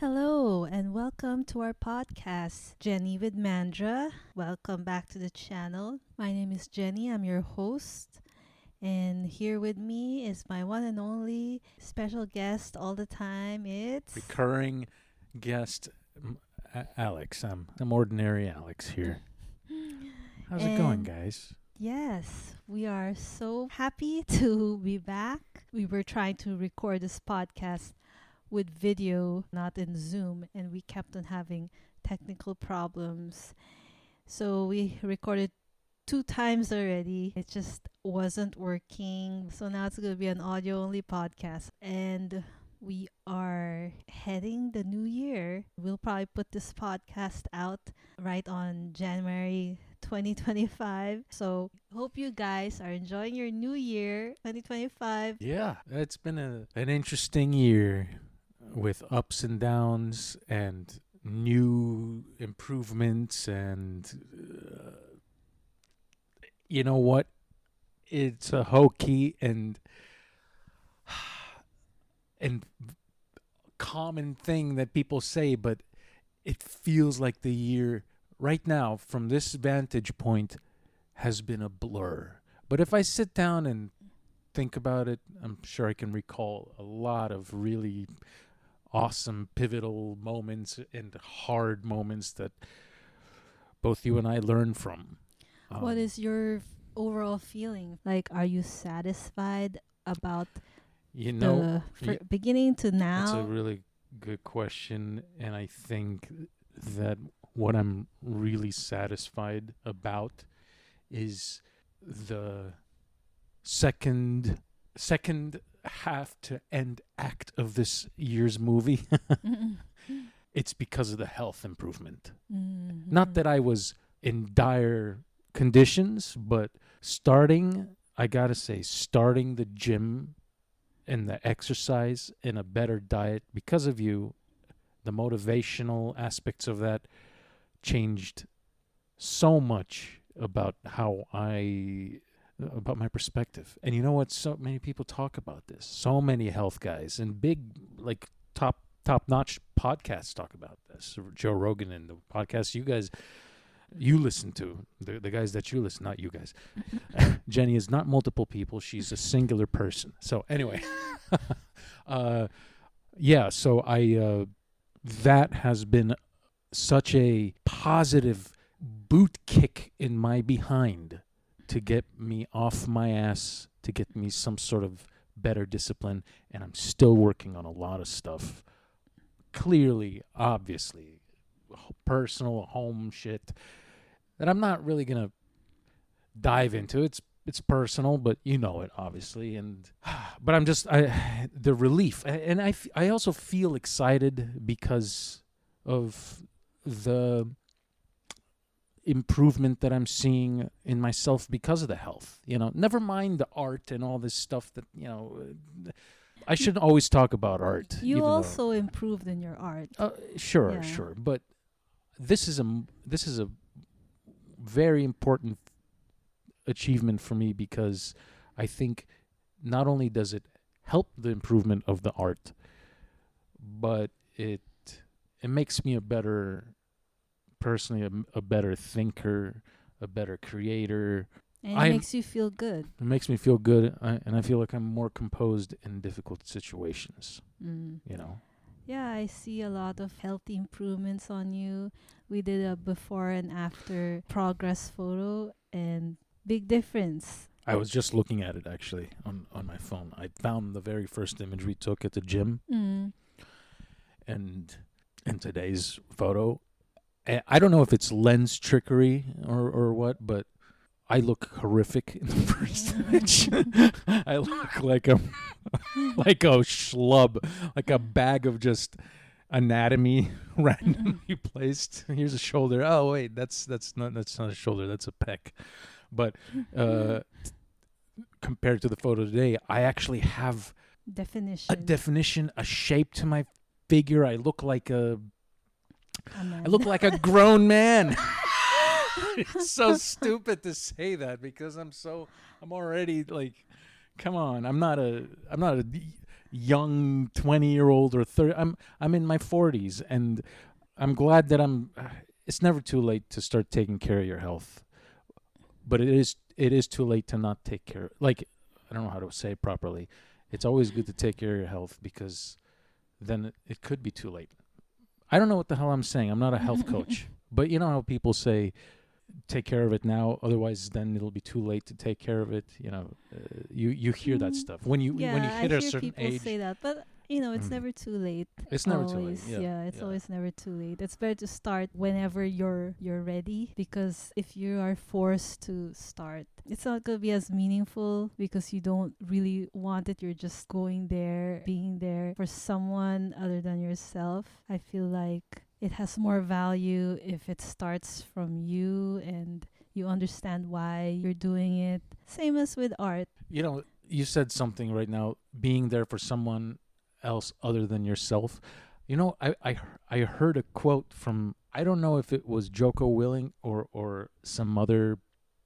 Hello and welcome to our podcast, Jenny with Mandra. Welcome back to the channel. My name is Jenny, I'm your host. And here with me is my one and only special guest all the time. It's Recurring guest Alex. I'm ordinary Alex here. How's it going, And guys? yes, we are so happy to be back. We were trying to record this podcast with video, not in Zoom, and we kept on having technical problems. So we recorded two times already. It just wasn't working. So now it's going to be an audio only podcast. And we are heading the new year. We'll probably put this podcast out right on January 2025. So hope you guys are enjoying your new year 2025. Yeah, it's been an interesting year with ups and downs and new improvements and you know what? It's a hokey and common thing that people say, but it feels like the year right now from this vantage point has been a blur. But if I sit down and think about it, I'm sure I can recall a lot of really awesome pivotal moments and hard moments that both you and I learned from. What is your overall feeling? Like, are you satisfied about You know, beginning to that's a now? really good question, and I think that what I'm really satisfied about is the second half to end act of this year's movie. It's because of the health improvement. Not that I was in dire conditions, but I gotta say, starting the gym and the exercise and a better diet because of you, the motivational aspects of that changed so much about about my perspective. And you know what? So many people talk about this. So many health guys and big, like top notch podcasts talk about this. Joe Rogan and the podcasts you listen to, the guys that you listen, not you guys. Jenny is not multiple people. She's a singular person. So anyway, so that has been such a positive boot kick in my behind to get me off my ass, to get me some sort of better discipline. And I'm still working on a lot of stuff. Clearly, obviously, personal home shit that I'm not really going to dive into. It's personal, but you know it, obviously. But the relief. And I also feel excited because of the improvement that I'm seeing in myself because of the health. You know, never mind the art and all this stuff that, I shouldn't always talk about art. You also improved in your art. Sure. Yeah. But this is a very important achievement for me because I think not only does it help the improvement of the art, but it makes me a better a better thinker, a better creator. And it makes you feel good. It makes me feel good, and I feel like I'm more composed in difficult situations. Yeah, I see a lot of healthy improvements on you. We did a before and after progress photo, and big difference. I was just looking at it actually on my phone. I found the very first image we took at the gym, and in today's photo, I don't know if it's lens trickery or what, but I look horrific in the first image. I look like a schlub, like a bag of just anatomy randomly placed. Here's a shoulder. Oh wait, that's not a shoulder. That's a pec. But compared to the photo today, I actually have a definition, a shape to my figure. I look like a grown man. It's so stupid to say that because I'm already like, come on, I'm not a young 20-year-old or 30. I'm in my 40s, and I'm glad that it's never too late to start taking care of your health. But it is too late to not take care. Like, I don't know how to say it properly. It's always good to take care of your health, because then it could be too late. I don't know what the hell I'm saying. I'm not a health coach. But you know how people say, take care of it now, otherwise then it'll be too late to take care of it. You hear that stuff when you Yeah, I hit a hear certain people age. say that, but it's Mm. never too late. It's never too late. Always, Yeah, yeah, it's yeah. always never too late. It's better to start whenever you're ready, because if you are forced to start, it's not gonna be as meaningful because you don't really want it. You're just going there, being there for someone other than yourself. I feel like it has more value if it starts from you and you understand why you're doing it. Same as with art. You said something right now, being there for someone else other than yourself. I heard a quote from, I don't know if it was Joko Willing or some other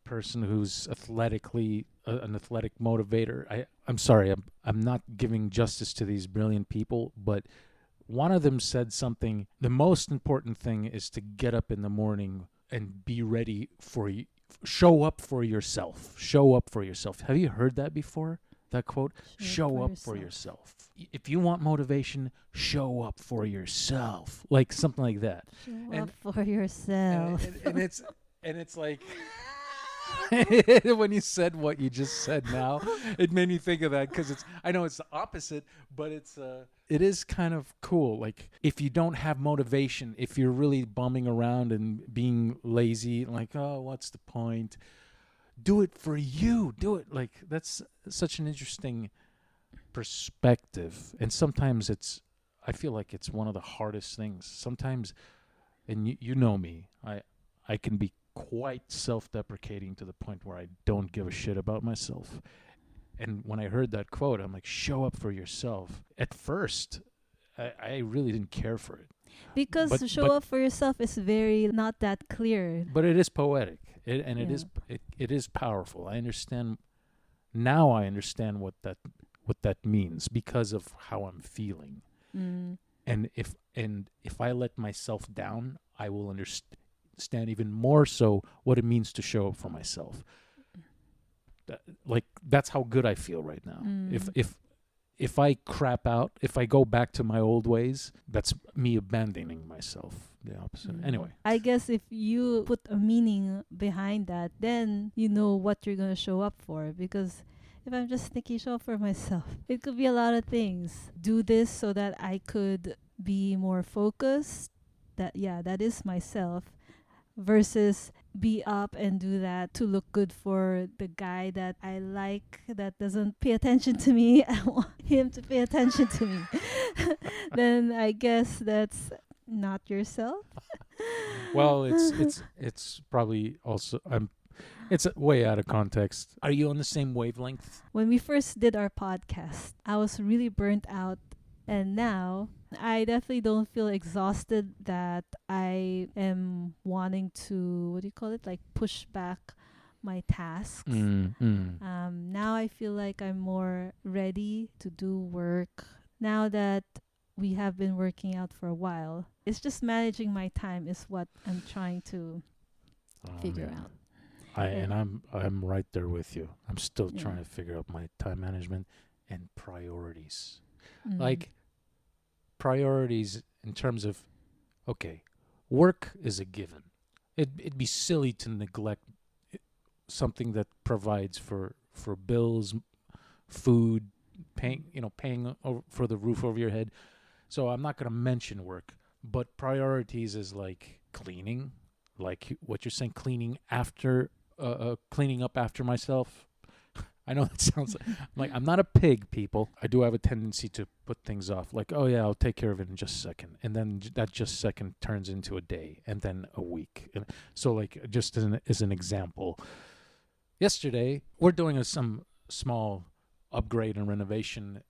person who's an athletic motivator. I'm sorry, I'm not giving justice to these brilliant people, but one of them said something. The most important thing is to get up in the morning and be ready for you. Show up for yourself. Show up for yourself. Have you heard that before? That quote? Show up for yourself. If you want motivation, show up for yourself. Like something like that. Show up for yourself. And it's like, when you said what you just said now, it made me think of that, because I know it's the opposite, but it is kind of cool. Like, if you don't have motivation, if you're really bumming around and being lazy, like, oh, what's the point? Do it for you. Do it. Like, that's such an interesting perspective. And sometimes I feel like it's one of the hardest things. Sometimes, and you know me, I can be quite self-deprecating to the point where I don't give a shit about myself. And when I heard that quote, I'm like, show up for yourself. At first, I really didn't care for it. Because But- to show but- up for yourself is very not that clear. But it is poetic, it Yeah. is powerful. I understand what that means, because of how I'm feeling. Mm. And if I let myself down, I will understand even more so what it means to show up for myself. That's how good I feel right now. Mm. If I crap out, if I go back to my old ways, that's me abandoning myself. The opposite. Mm. Anyway. I guess if you put a meaning behind that, then you know what you're going to show up for. Because if I'm just thinking show up for myself, it could be a lot of things. Do this so that I could be more focused. That is myself. Versus be up and do that to look good for the guy that I like that doesn't pay attention to me. I want him to pay attention to me. Then I guess that's not yourself. Well, it's probably also it's way out of context. Are you on the same wavelength? When we first did our podcast, I was really burnt out, and now I definitely don't feel exhausted that I am wanting to, what do you call it, like push back my tasks. Now I feel like I'm more ready to do work. Now that we have been working out for a while, it's just managing my time is what I'm trying to figure out. I'm right there with you. I'm still Yeah. trying to figure out my time management and priorities. Mm. Like, priorities in terms of, okay, work is a given. It'd be silly to neglect something that provides for bills, food, paying for the roof over your head. So I'm not going to mention work, but priorities is like cleaning, like what you're saying, cleaning up after myself. I know that sounds like I'm not a pig, people. I do have a tendency to put things off. Like, oh yeah, I'll take care of it in just a second. And then that just second turns into a day and then a week. And so, like, just as an example, yesterday we're doing some small upgrade and renovation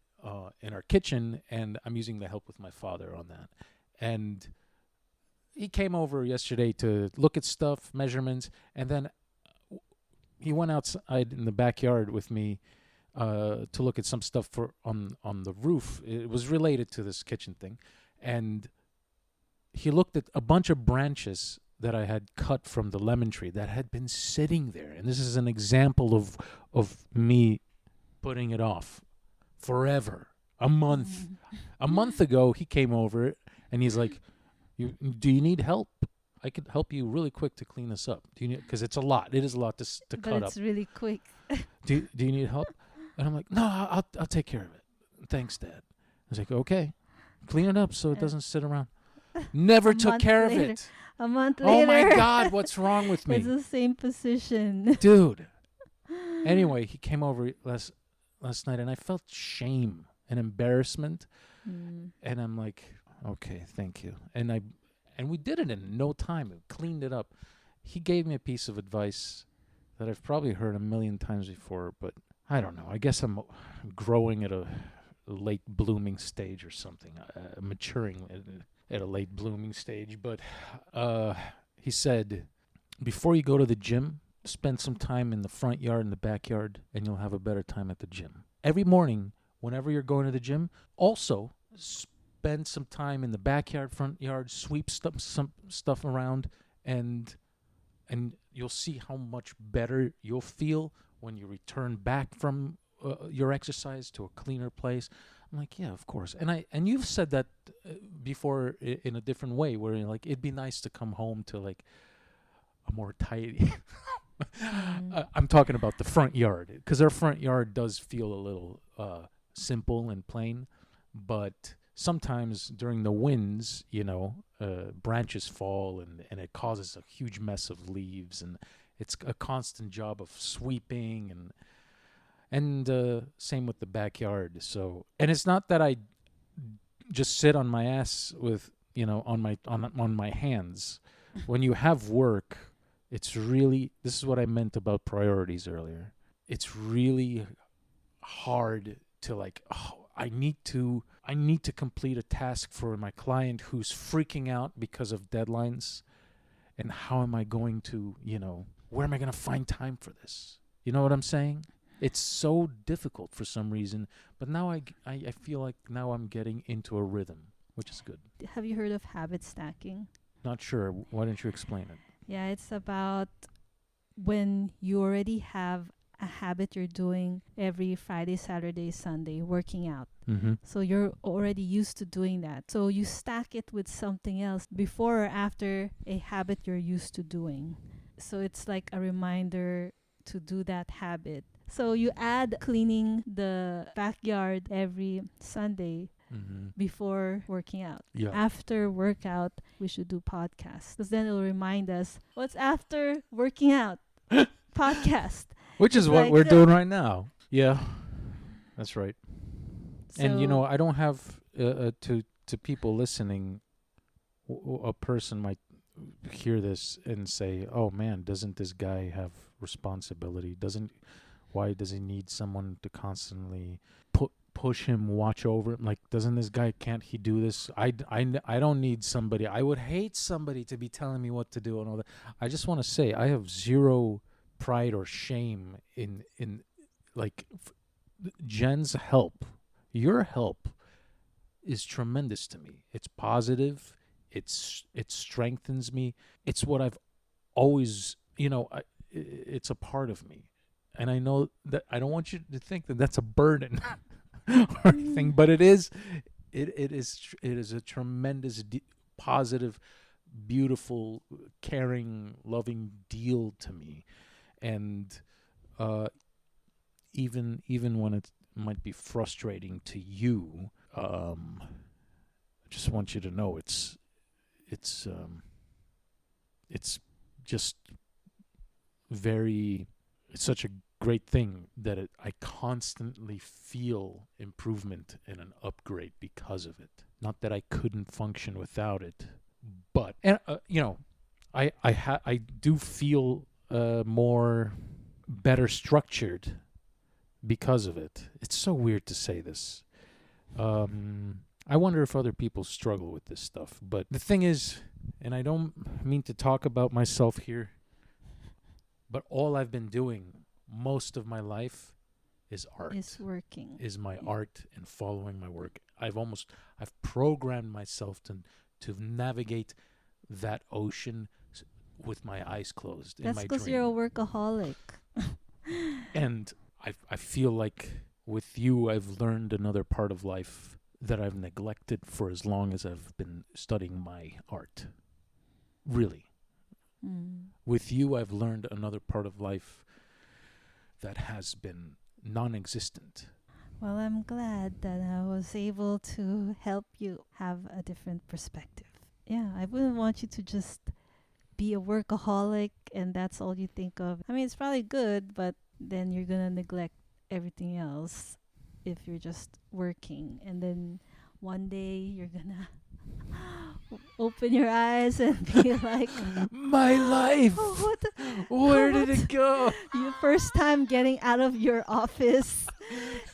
in our kitchen, and I'm using the help with my father on that. And he came over yesterday to look at stuff, measurements, and then he went outside in the backyard with me to look at some stuff for on the roof. It was related to this kitchen thing, and he looked at a bunch of branches that I had cut from the lemon tree that had been sitting there. And this is an example of me putting it off forever. A month. A month ago, he came over and he's like, do you need help? I could help you really quick to clean this up. Do you need? Because it's a lot. It is a lot to But cut up. it's really quick. Do you need help? And I'm like, no, I'll take care of it. Thanks, Dad. I was like, okay, clean it up so it doesn't sit around. Never took care of it. A month later. Oh my God, what's wrong with me? It's the same position. Dude. Anyway, he came over last night and I felt shame and embarrassment. And I'm like, okay, thank you. And we did it in no time. We cleaned it up. He gave me a piece of advice that I've probably heard a million times before, but I don't know. I guess I'm growing at a late blooming stage or something, maturing at a late blooming stage. But he said, before you go to the gym, spend some time in the front yard and the backyard, and you'll have a better time at the gym. Every morning, whenever you're going to the gym, also spend some time in the backyard, front yard, sweep some stuff around, and you'll see how much better you'll feel when you return back from your exercise to a cleaner place. I'm like, yeah, of course. And you've said that before in a different way, where you're like, it'd be nice to come home to like a more tidy. I'm talking about the front yard, because our front yard does feel a little simple and plain, but sometimes during the winds, branches fall and it causes a huge mess of leaves, and it's a constant job of sweeping and same with the backyard. So, and it's not that I just sit on my ass with on my hands. When you have work, it's really, this is what I meant about priorities earlier. It's really hard to like, I need to complete a task for my client who's freaking out because of deadlines. And how am I going to, where am I going to find time for this? You know what I'm saying? It's so difficult for some reason. But now I feel like now I'm getting into a rhythm, which is good. Have you heard of habit stacking? Not sure. Why don't you explain it? Yeah, it's about when you already have a habit you're doing every Friday, Saturday, Sunday, working out. Mm-hmm. So you're already used to doing that. So you stack it with something else before or after a habit you're used to doing. So it's like a reminder to do that habit. So you add cleaning the backyard every Sunday before working out. Yeah. After workout, we should do podcasts, because then it'll remind us what's after working out. Podcast. Which is what we're doing right now. Yeah, that's right. So And I don't have to people listening. A person might hear this and say, "Oh man, doesn't this guy have responsibility? Why does he need someone to constantly push him, watch over him? Like, can't he do this? I don't need somebody. I would hate somebody to be telling me what to do and all that." I just want to say I have zero pride or shame in like Jen's help. Your help is tremendous to me. It's positive. It strengthens me. It's what I've always, it's a part of me. And I know that I don't want you to think that that's a burden or anything, but it is a tremendous positive, beautiful, caring, loving deal to me. And even when it might be frustrating to you, I just want you to know it's just it's such a great thing that I constantly feel improvement and an upgrade because of it. Not that I couldn't function without it, but I do feel more better structured because of it. It's so weird to say this. I wonder if other people struggle with this stuff. But the thing is, and I don't mean to talk about myself here, but all I've been doing most of my life is art. Is working. Is my art and following my work. I've programmed myself to navigate that ocean with my eyes closed in That's my because dream. you're a workaholic. And I feel like with you, I've learned another part of life that I've neglected for as long as I've been studying my art. Really. Mm. With you, I've learned another part of life that has been non-existent. Well, I'm glad that I was able to help you have a different perspective. Yeah, I wouldn't want you to just be a workaholic and that's all you think of. I mean, it's probably good, but then you're going to neglect everything else if you're just working. And then one day you're going to open your eyes and be like, My life! oh, what the, Where what? did it go? Your first time getting out of your office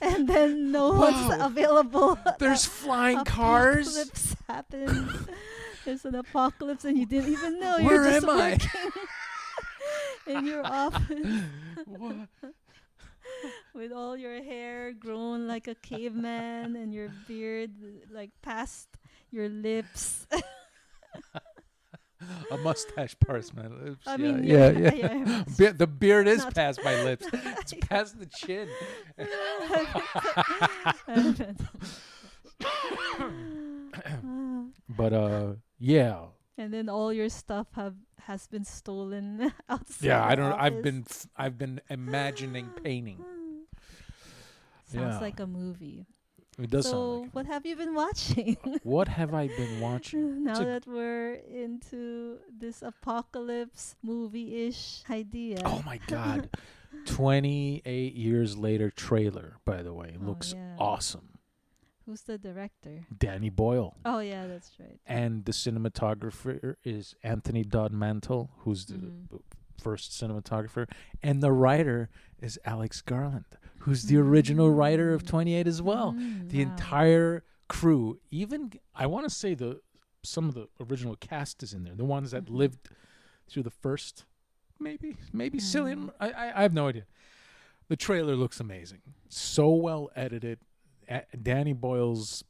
and then no one's Wow. available. There's flying cars. Apocalypse happened. There's an apocalypse and you didn't even know. Where You're just am I? working in your office What? with all your hair grown like a caveman and your beard like past your lips. A mustache past my lips. I mean, yeah. The beard is Not- past my lips. It's past the chin. But yeah. And then all your stuff has been stolen outside. Yeah, I the don't. office. I've been imagining painting. Sounds Yeah. like a movie. It does So, sound like. what have you been watching? What have I been watching? Now It's a- that we're into this apocalypse movie-ish idea. Oh my God! 28 years later trailer. By the way, Oh, looks yeah. awesome. Who's the director? Danny Boyle. Oh yeah, that's right. And the cinematographer is Anthony Dodd Mantle, who's the Mhm. first cinematographer, and the writer is Alex Garland, who's the original writer of Mm. 28 as well. The Wow. entire crew, even I want to say some of the original cast is in there. The ones that Mhm. lived through the first, maybe Cillian. Mm. I have no idea. The trailer looks amazing, so well edited. Danny Boyle's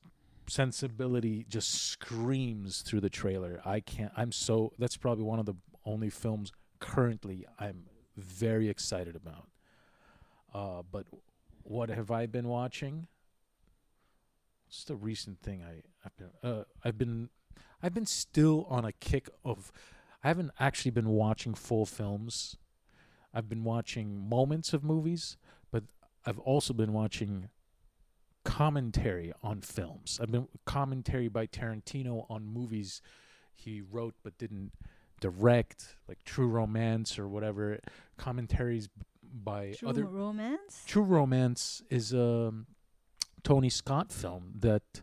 sensibility just screams through the trailer. That's probably one of the only films currently I'm very excited about. But what have I been watching? What's the recent thing I've been still on a kick of. I haven't actually been watching full films. I've been watching moments of movies, but I've also been watching commentary on films. I've been commentary by Tarantino on movies he wrote but didn't direct, like True Romance or whatever. Commentaries by True other. Romance? True Romance is a Tony Scott film that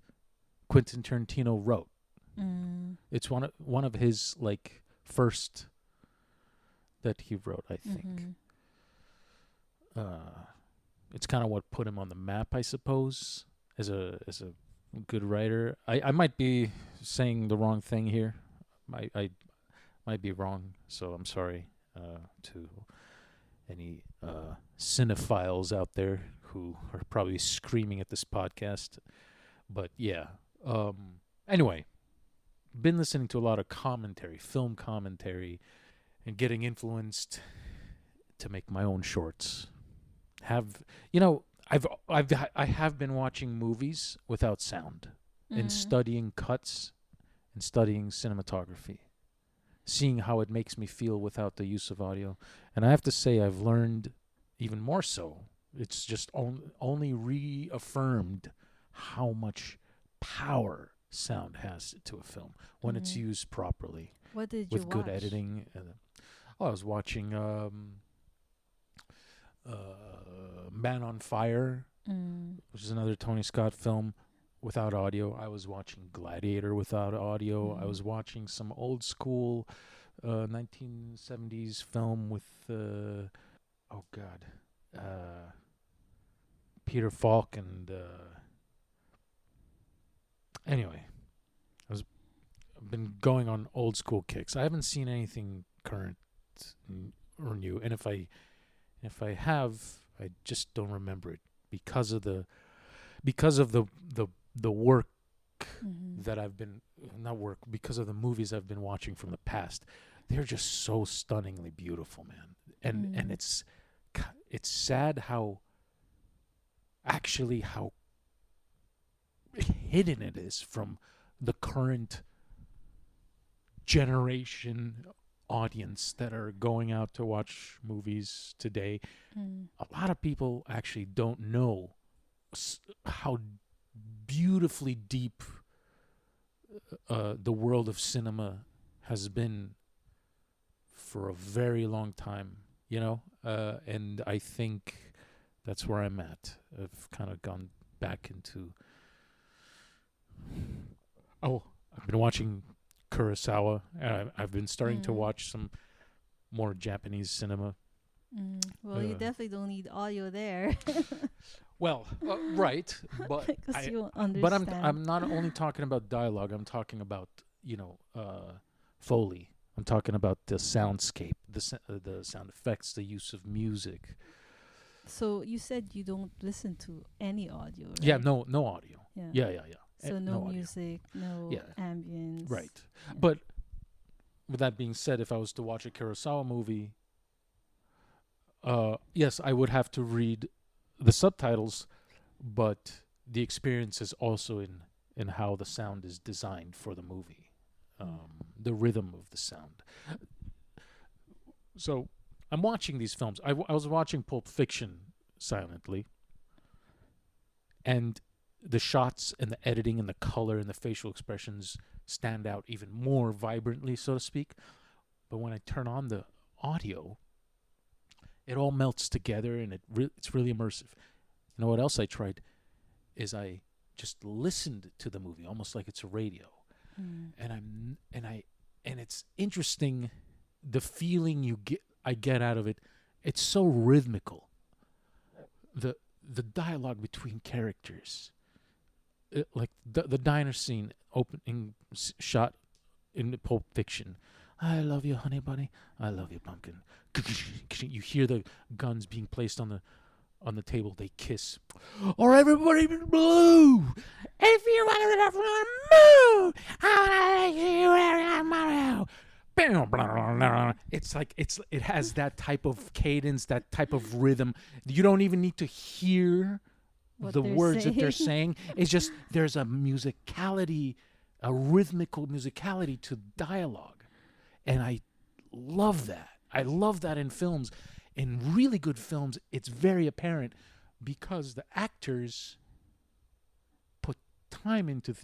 Quentin Tarantino wrote. Mm. It's one of his like first that he wrote, I think. Mhm. It's kind of what put him on the map, I suppose, as a good writer. I might be saying the wrong thing here. I might be wrong, so I'm sorry to any cinephiles out there who are probably screaming at this podcast. But yeah. Anyway, been listening to a lot of commentary, film commentary, and getting influenced to make my own shorts. I have been watching movies without sound and Mhm. studying cuts and studying cinematography, seeing how it makes me feel without the use of audio. And I have to say, I've learned even more so. It's just only reaffirmed how much power sound has to a film when it's Mhm. used properly What did with you good watch? editing. I was watching Man on Fire, Mm. which is another Tony Scott film without audio. I was watching Gladiator without audio. I Mhm. was watching some old school 1970s film with Peter Falk and anyway, I've been going on old school kicks. I haven't seen anything current or new, and if I have, I just don't remember it because of the work Mm-hmm. that I've been not work because of the movies I've been watching from the past. They're just so stunningly beautiful, man. And Mm. it's sad how actually how hidden it is from the current generation audience that are going out to watch movies today. Mm. A lot of people actually don't know how beautifully deep the world of cinema has been for a very long time, and I think that's where I'm at. I've kind of gone back into. Oh, I've been watching Kurosawa, and I've been starting to Mm. watch some more Japanese cinema. Mm. Well, you Uh, definitely don't need audio there well, right, but because you won't but understand. I'm not only talking about dialogue. I'm talking about Foley. I'm talking about the soundscape, the sound effects, the use of music. So you said you don't listen to any audio, Yeah, right? no audio. Yeah. Yeah. So no No audio. music, no Yeah, ambience. right. Yeah. But with that being said, if I was to watch a Kurosawa movie, yes, I would have to read the subtitles, but the experience is also in how the sound is designed for the movie, Mm. the rhythm of the sound. So I'm watching these films. I was watching Pulp Fiction silently, and the shots and the editing and the color and the facial expressions stand out even more vibrantly, so to speak. But when I turn on the audio, it all melts together, and it's really immersive. You know what else I tried is I just listened to the movie almost like it's a radio, Mm. and it's interesting the feeling I get out of it. It's so rhythmical. The dialogue between characters, like the diner scene opening shot in Pulp Fiction. I love you, honey bunny. I love you, pumpkin. You hear the guns being placed on the table. They kiss. Or everybody blue. If you want to move, I want to you. It has that type of cadence, that type of rhythm. You don't even need to hear What the they're words that they're saying. saying. It's just there's a musicality, a rhythmical musicality to dialogue, and I love that. I love that in films. In really good films, it's very apparent because the actors put time into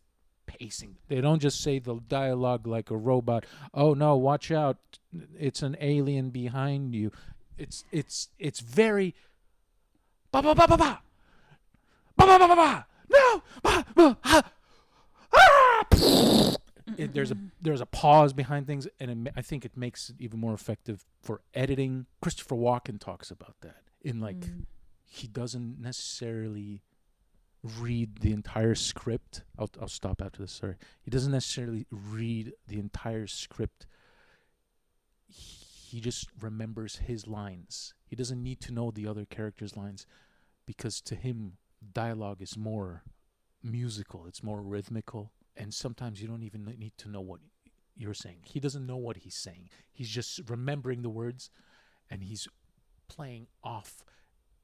pacing. They don't just say the dialogue like a robot. Oh no, watch out! It's an alien behind you. It's very ba ba ba ba ba ba ba ba ba ba. No, ba, ba, ha, ah! There's a pause behind things, and I think it makes it even more effective for editing. Christopher Walken talks about that in Mm. he doesn't necessarily read the entire script. I'll stop after this. Sorry, he doesn't necessarily read the entire script. He just remembers his lines. He doesn't need to know the other characters' lines because to him, dialogue is more musical. It's more rhythmical. And sometimes you don't even need to know what you're saying. He doesn't know what he's saying. He's just remembering the words and he's playing off.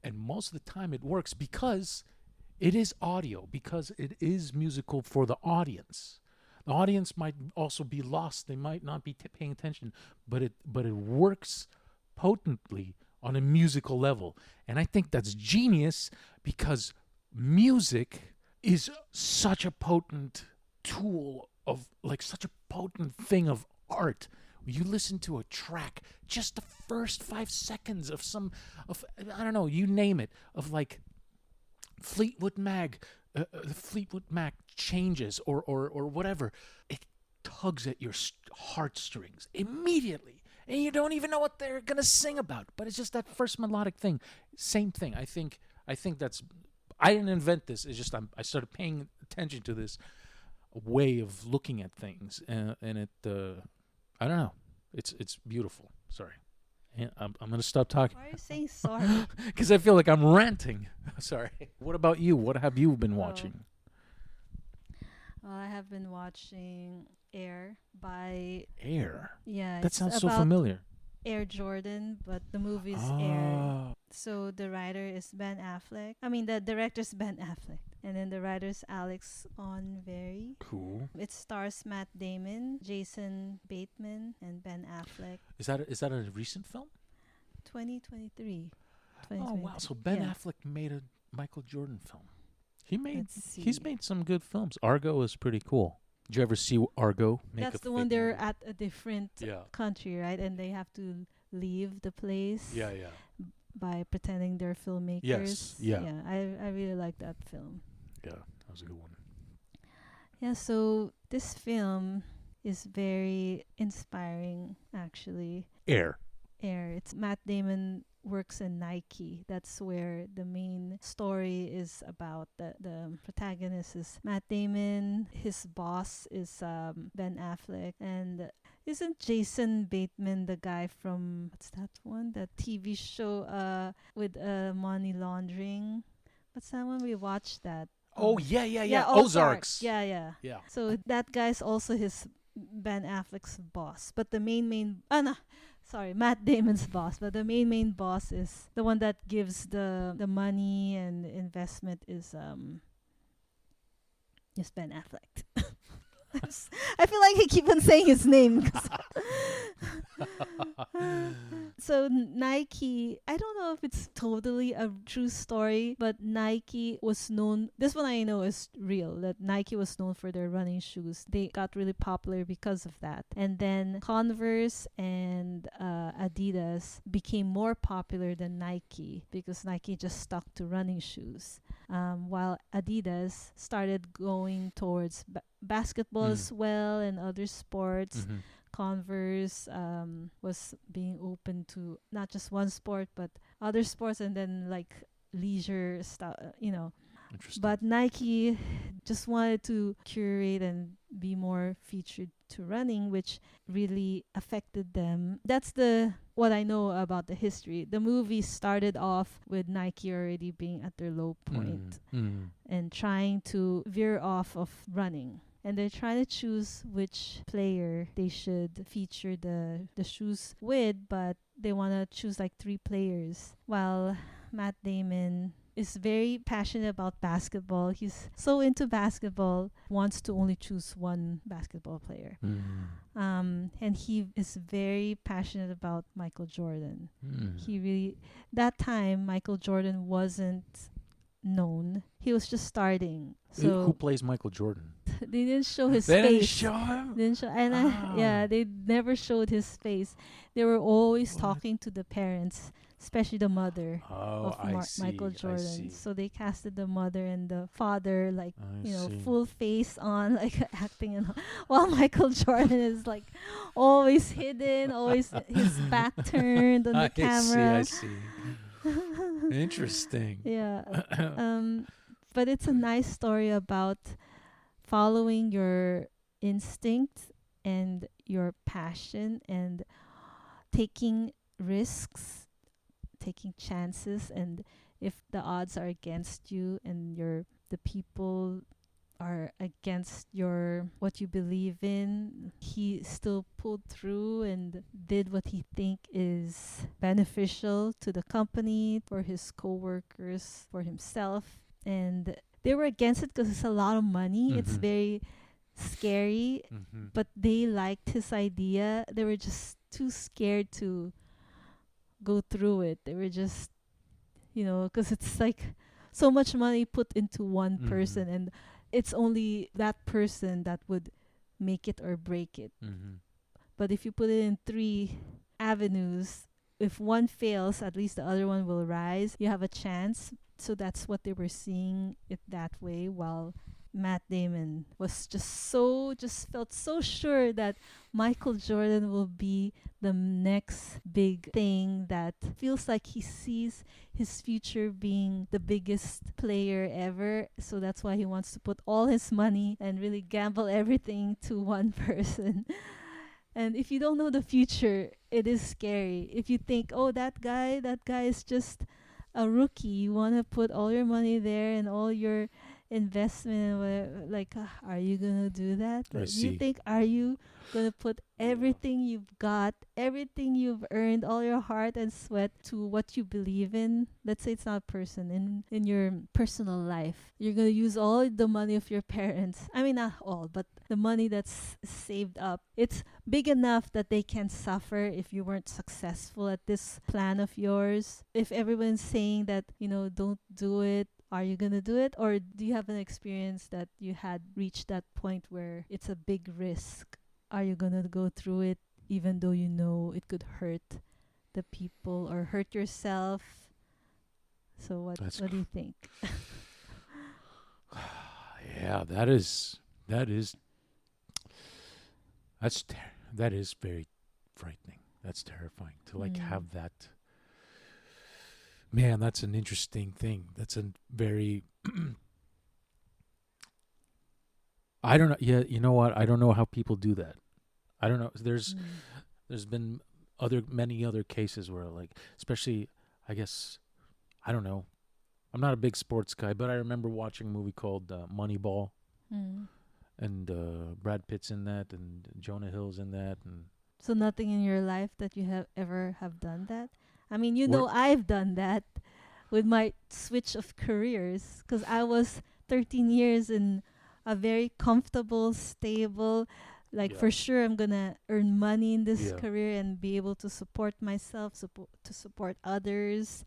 And most of the time it works because it is audio, because it is musical for the audience. The audience might also be lost. They might not be paying attention, but it works potently on a musical level. And I think that's genius because music is such a potent tool of such a potent thing of art. You listen to a track, just the first 5 seconds of I don't know, you name it, of Fleetwood Mac, Fleetwood Mac changes or whatever. It tugs at your heartstrings immediately, and you don't even know what they're gonna sing about. But it's just that first melodic thing. Same thing. I think that's. I didn't invent this. It's just I started paying attention to this way of looking at things, and it I don't know. It's beautiful. Sorry. And I'm going to stop talking Why are you saying sorry? because I feel like I'm ranting. Sorry. What about you? What have you been Oh, watching? well, I have been watching Air by, Air. yeah, That it's sounds so about familiar. Air Jordan, but the movie's Air. Oh, So the writer is Ben Affleck. I mean, the director's Ben Affleck. And then the writer's Alex Onveri. cool. It stars Matt Damon, Jason Bateman, and Ben Affleck. Is that a recent film? 2023. Oh 2023. wow! So Ben Yeah. Affleck made a Michael Jordan film. Let's He's see. made some good films. Argo is pretty cool. Did you ever see Argo? That's the one they're at a different Yeah. country, right? And they have to leave the place Yeah, yeah. by pretending they're filmmakers. Yeah. Yeah, I really like that film. Yeah, that was a good one. Yeah, so this film is very inspiring, actually. Air. Air. It's Matt Damon works in Nike. That's where the main story is about. The protagonist is Matt Damon. His boss is Ben Affleck. And isn't Jason Bateman the guy from what's that one? The TV show with money laundering. What's that one? We watched that. Oh yeah. Yeah, Ozarks. Yeah, yeah. Yeah. So that guy's also his Ben Affleck's boss, but the main no, sorry, Matt Damon's boss, but the main boss is the one that gives the money and investment is Ben Affleck. I feel like I keep on saying his name. So Nike, I don't know if it's totally a true story, but Nike was known, this one I know is real, that Nike was known for their running shoes. They got really popular because of that. And then Converse and Adidas became more popular than Nike because Nike just stuck to running shoes. While Adidas started going towards basketball as well and other sports. Mhm. Converse was being open to not just one sport but other sports, and then like leisure stuff. Interesting. But Nike just wanted to curate and be more featured to running, which really affected them. That's the what I know about the history. The movie started off with Nike already being at their low point and trying to veer off of running. And they're trying to choose which player they should feature the shoes with, but they want to choose like 3 players. While Matt Damon is very passionate about basketball. He's so into basketball, wants to only choose one basketball player. And he is very passionate about Michael Jordan. He really, that time, Michael Jordan wasn't known. He was just starting. Who So plays Michael Jordan? they didn't show his They didn't face. show him. Didn't show, and Oh. they never showed his face. They were always What? talking to the parents, especially the mother Oh, of I see. Michael I Jordan. see. So they casted the mother and the father like I see. full face on, like acting, and while Michael Jordan is like always hidden, always his back turned on the camera. I see. Interesting. Yeah. But it's a nice story about following your instinct and your passion and taking risks, taking chances, and if the odds are against you and the people are against your what you believe in, he still pulled through and did what he think is beneficial to the company, for his coworkers, for himself. And they were against it because it's a lot of money. It's Mhm. very scary, but they liked his idea. They were just too scared to go through it. They were just, because it's like so much money put into one person, and it's only that person that would make it or break it. But if you put it in 3 avenues, if one fails, at least the other one will rise. You have a chance. So that's what they were seeing it that way, while Matt Damon was just felt so sure that Michael Jordan will be the next big thing, that feels like he sees his future being the biggest player ever. So that's why he wants to put all his money and really gamble everything to one person. And if you don't know the future, it is scary. If you think, oh, that guy is just a rookie, you want to put all your money there and all your investment, like, are you gonna do that? I Do you see. think, are you gonna put Yeah. everything you've got, everything you've earned, all your heart and sweat to what you believe in? Let's say it's not a person in your personal life. You're gonna use all the money of your parents. I mean, not all, but the money that's saved up. It's big enough that they can suffer if you weren't successful at this plan of yours. If everyone's saying that, don't do it, are you going to do it? Or do you have an experience that you had reached that point where it's a big risk? Are you going to go through it even though you know it could hurt the people or hurt yourself? So That's what do you think? yeah. That is that is very frightening. That's terrifying to like Mm. have that. Man, that's an interesting thing. That's a very I don't know. Yeah, you know what? I don't know how people do that. I don't know. Mm. There's been many other cases where like, especially, I guess, I don't know. I'm not a big sports guy, but I remember watching a movie called Moneyball, Mm. and Brad Pitt's in that, and Jonah Hill's in that, and So nothing in your life that you have ever have done that? I mean, we're I've done that with my switch of careers because I was 13 years in a very comfortable, stable, like yeah, for sure I'm gonna earn money in this yeah, career and be able to support myself, to support others,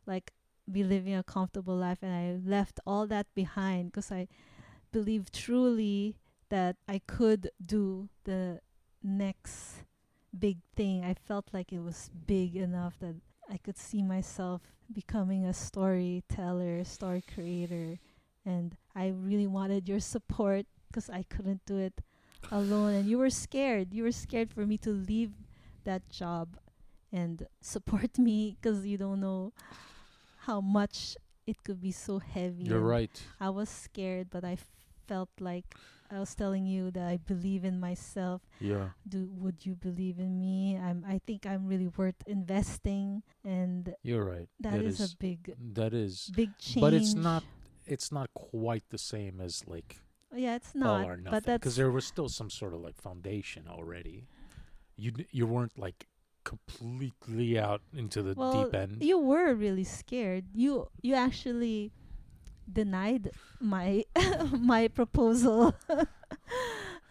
like be living a comfortable life. And I left all that behind because I believe truly that I could do the next big thing. I felt like it was big enough that I could see myself becoming a storyteller, story creator. And I really wanted your support because I couldn't do it alone. And you were scared. You were scared for me to leave that job and support me because you don't know how much it could be so heavy. you're And right. I was scared, but I felt like I was telling you that I believe in myself. Yeah, Would you believe in me? I think I'm really worth investing, and you're right. that is a That is, big but change. it's not quite the same as like Yeah, it's all not, or but nothing, because that's there was still some sort of like foundation already. You weren't like completely out into the well, deep end. you were really scared. You actually denied my my proposal.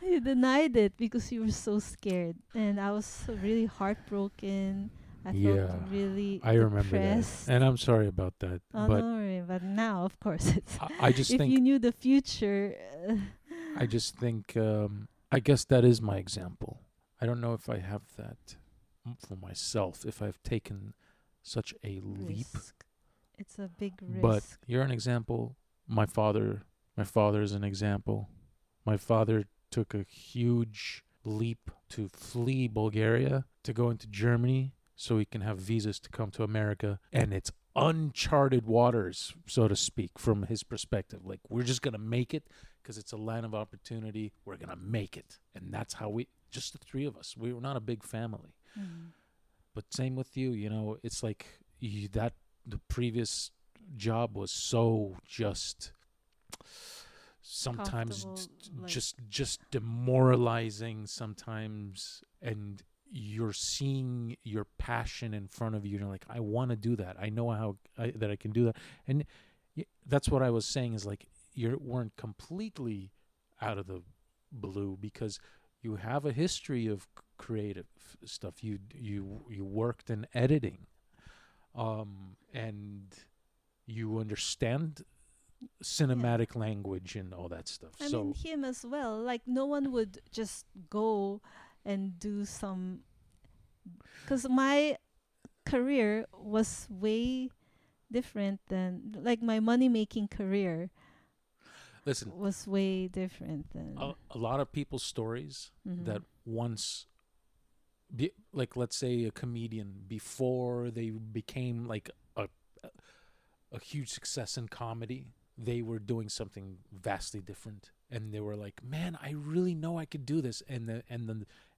You denied it because you were so scared, and I was so really heartbroken. I felt Yeah, really I remember that, depressed. and I'm sorry about that. Oh, But no worry. But now, of course, it's I just if you think knew the future. I just think I guess that is my example. I don't know if I have that for myself. If I've taken such a leap, Risk. It's a big but risk. you're an example. My father, my father is an example. My father took a huge leap to flee Bulgaria to go into Germany so he can have visas to come to America. And it's uncharted waters, so to speak, from his perspective. Like, we're just going to make it because it's a land of opportunity. We're going to make it. And that's how just the three of us, we were not a big family. Mm. But same with you, it's like the previous job was so just sometimes Comfortable, like just demoralizing sometimes, and you're seeing your passion in front of you and you're like, I want to do that. I know that I can do that. And that's what I was saying is like you weren't completely out of the blue because you have a history of creative stuff. You worked in editing, and you understand yeah. cinematic language and all that stuff. I mean So him as well. Like no one would just go and do some because my career was way different than like my money making career listen, was way different than a lot of people's stories mm-hmm. that once, like let's say a comedian before they became like a a huge success in comedy, they were doing something vastly different. and they were like, "Man, I really know I could do this." And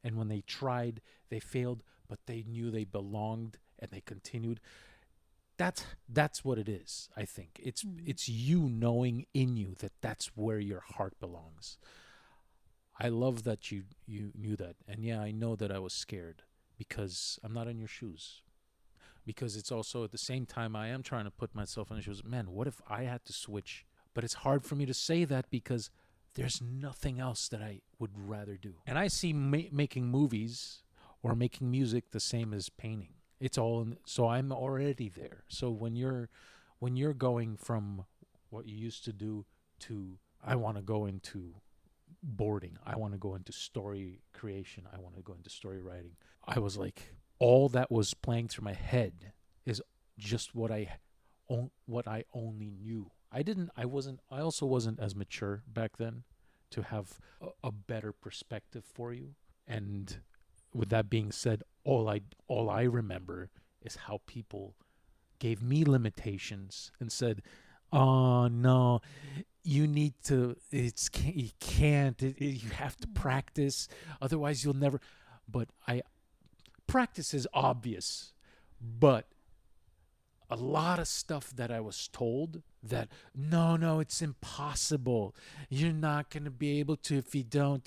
when they tried, they failed, but they knew they belonged and they continued. That's what it is. I think it's you knowing in you that that's where your heart belongs. I love that you knew that. And yeah, I know that I was scared because I'm not in your shoes. Because it's also at the same time I am trying to put myself in the shoes. Man, what if I had to switch? But it's hard for me to say that because there's nothing else that I would rather do. And I see making movies or making music the same as painting. It's all so I'm already there. So when you're going from what you used to do to I want to go into boarding. I want to go into story creation. I want to go into story writing. I was like, all that was playing through my head is just what I only knew. I also wasn't as mature back then to have a better perspective for you. And with that being said, all I remember is how people gave me limitations and said, "Oh no, you need to. You can't. You have to practice, otherwise you'll never." But practice is obvious, but a lot of stuff that I was told that no, it's impossible. You're not gonna be able to if you don't.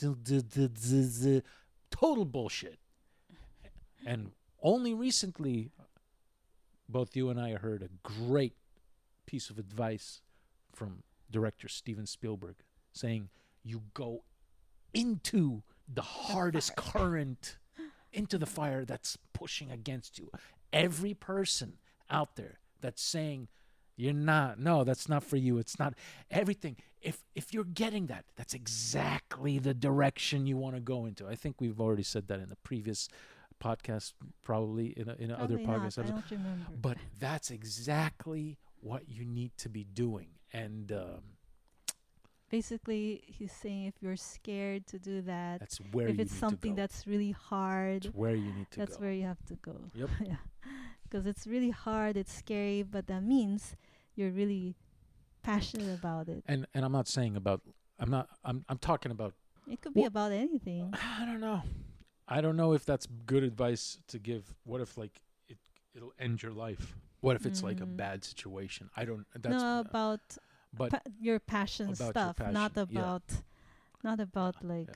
Total bullshit. And only recently, both you and I heard a great piece of advice from director Steven Spielberg saying, you go into the hardest current, into the fire that's pushing against you. Every person out there that's saying, no, that's not for you. It's not everything. If you're getting that, that's exactly the direction you want to go into. I think we've already said that in the previous podcast, probably in other podcasts. I don't remember. But that's exactly what you need to be doing. And basically, he's saying if you're scared to do that, that's where if you it's need something to go. that's really hard, That's where you need to that's go. where you have to go. Yep. Yeah, because it's really hard, it's scary, but that means you're really passionate about it. And I'm not saying about. I'm talking about. It could be about anything. I don't know. I don't know if that's good advice to give. What if like it'll end your life? What if it's like a bad situation? I don't. That's No, about but your passion about your stuff, not passion, yeah. about like.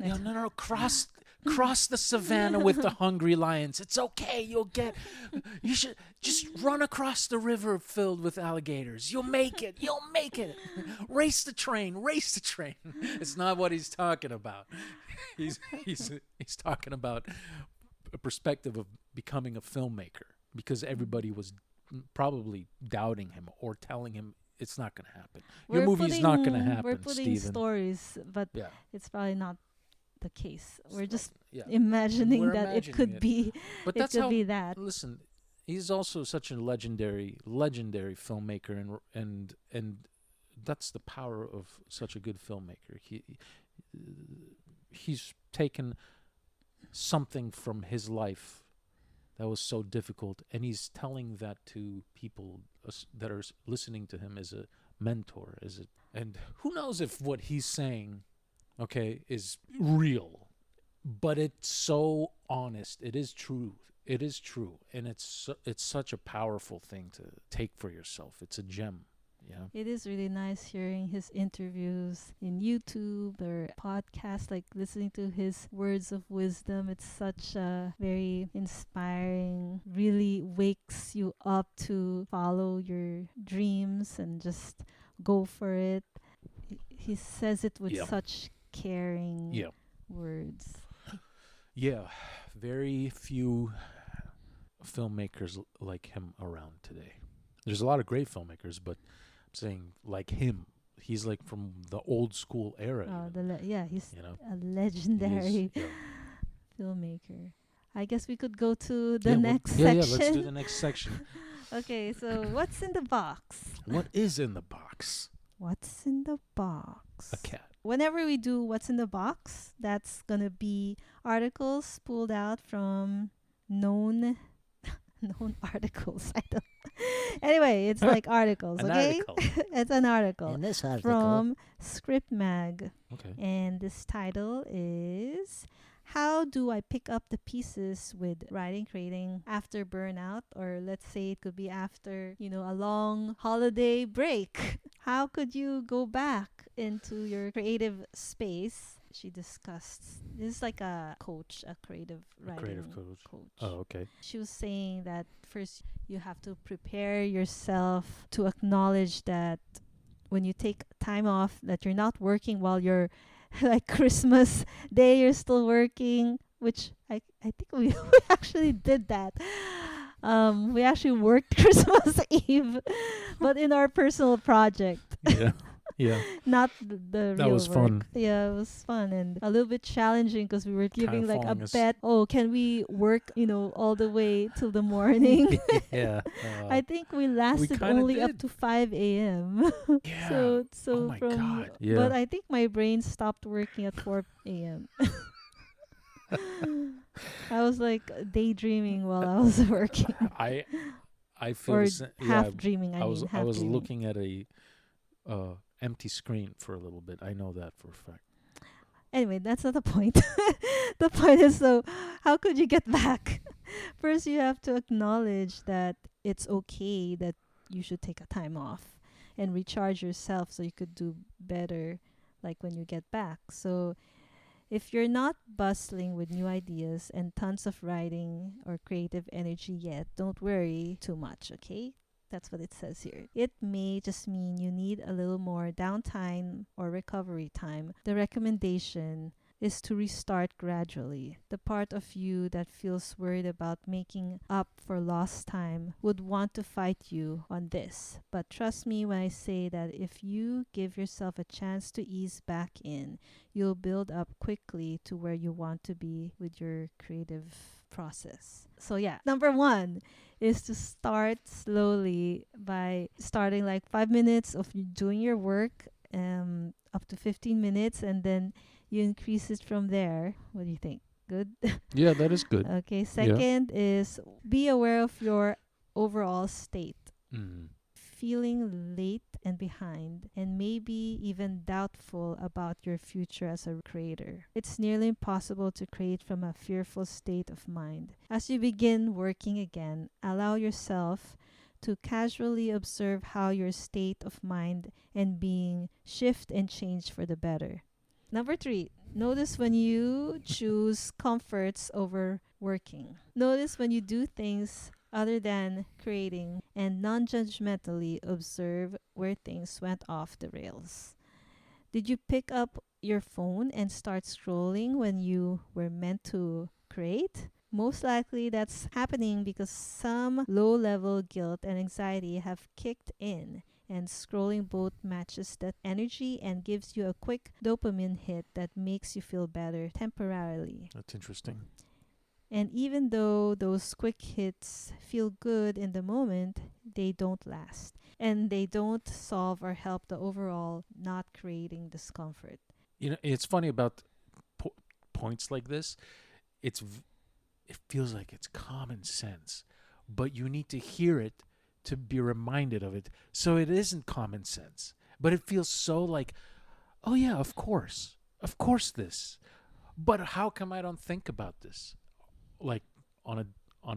Yeah, no. Cross the savannah with the hungry lions. It's okay. You should just run across the river filled with alligators. You'll make it. Race the train. It's not what he's talking about. He's talking about a perspective of becoming a filmmaker because everybody was probably doubting him or telling him it's not going to happen. Your movie's not going to happen, We're putting Steven. stories, but Yeah. it's probably not the case. We're just Yeah. imagining We're that it imagining could it. be. But It that's could how. be that. Listen, he's also such a legendary filmmaker, and that's the power of such a good filmmaker. He's taken something from his life that was so difficult, and he's telling that to people that are listening to him as a mentor, and who knows if what he's saying, okay, is real, but it's so honest. It is true. And it's such a powerful thing to take for yourself. It's a gem. Yeah. It is really nice hearing his interviews in YouTube or podcasts, like listening to his words of wisdom. It's such a very inspiring, really wakes you up to follow your dreams and just go for it. He says it with such caring words. Yeah, very few filmmakers like him around today. There's a lot of great filmmakers, but I'm saying like him. He's like from the old school era. He's a legendary filmmaker. I guess we could go to the next section. Yeah, let's do the next section. Okay, so what's in the box? What is in the box? What's in the box? A cat. Whenever we do what's in the box, that's going to be articles pulled out from known known articles. I don't. Anyway, it's like articles, An okay? article. It's an article In this article, from Script Mag. Okay. And this title is How Do I Pick Up the Pieces with Writing Creating After Burnout? Or let's say it could be after, a long holiday break. How could you go back into your creative space? She discussed this is like a coach, a creative A writing creative coach. coach. Oh, okay. She was saying that first you have to prepare yourself to acknowledge that when you take time off, that you're not working while you're like Christmas Day, you're still working, which I think we, we actually did that. We actually worked Christmas Eve, but in our personal project. Yeah. Yeah. Not the That real was work. fun. Yeah, it was fun and a little bit challenging because we were giving like a falling as- bet. Oh, can we work, all the way till the morning? Yeah. I think we lasted kinda only up did. to 5 a.m. Yeah. So Oh my from God. but Yeah. I think my brain stopped working at 4 a.m. I was like daydreaming while I was working I feel or the same. half Yeah. dreaming. I was half dreaming. looking at a empty screen for a little bit. I know that for a fact. Anyway, that's not the point. The point is, so how could you get back? First, you have to acknowledge that it's okay that you should take a time off and recharge yourself so you could do better like when you get back. So if you're not bustling with new ideas and tons of writing or creative energy yet, don't worry too much, okay? That's what it says here. It may just mean you need a little more downtime or recovery time. The recommendation is to restart gradually. The part of you that feels worried about making up for lost time would want to fight you on this. But trust me when I say that if you give yourself a chance to ease back in, you'll build up quickly to where you want to be with your creative process. So yeah, number 1 is to start slowly by starting like 5 minutes of doing your work, up to 15 minutes, and then you increase it from there. What do you think? Good? Yeah, that is good. Okay. Second is be aware of your overall state. Mm. Feeling late and behind, and maybe even doubtful about your future as a creator. It's nearly impossible to create from a fearful state of mind. As you begin working again, allow yourself to casually observe how your state of mind and being shift and change for the better. Number 3, notice when you choose comforts over working. Notice when you do things other than creating, and non-judgmentally observe where things went off the rails. Did you pick up your phone and start scrolling when you were meant to create? Most likely that's happening because some low-level guilt and anxiety have kicked in, and scrolling both matches that energy and gives you a quick dopamine hit that makes you feel better temporarily. That's interesting. And even though those quick hits feel good in the moment, they don't last. And they don't solve or help the overall not creating discomfort. It's funny about points like this. It feels like it's common sense, but you need to hear it to be reminded of it. So it isn't common sense, but it feels so like, oh yeah, of course this. But how come I don't think about this? Like on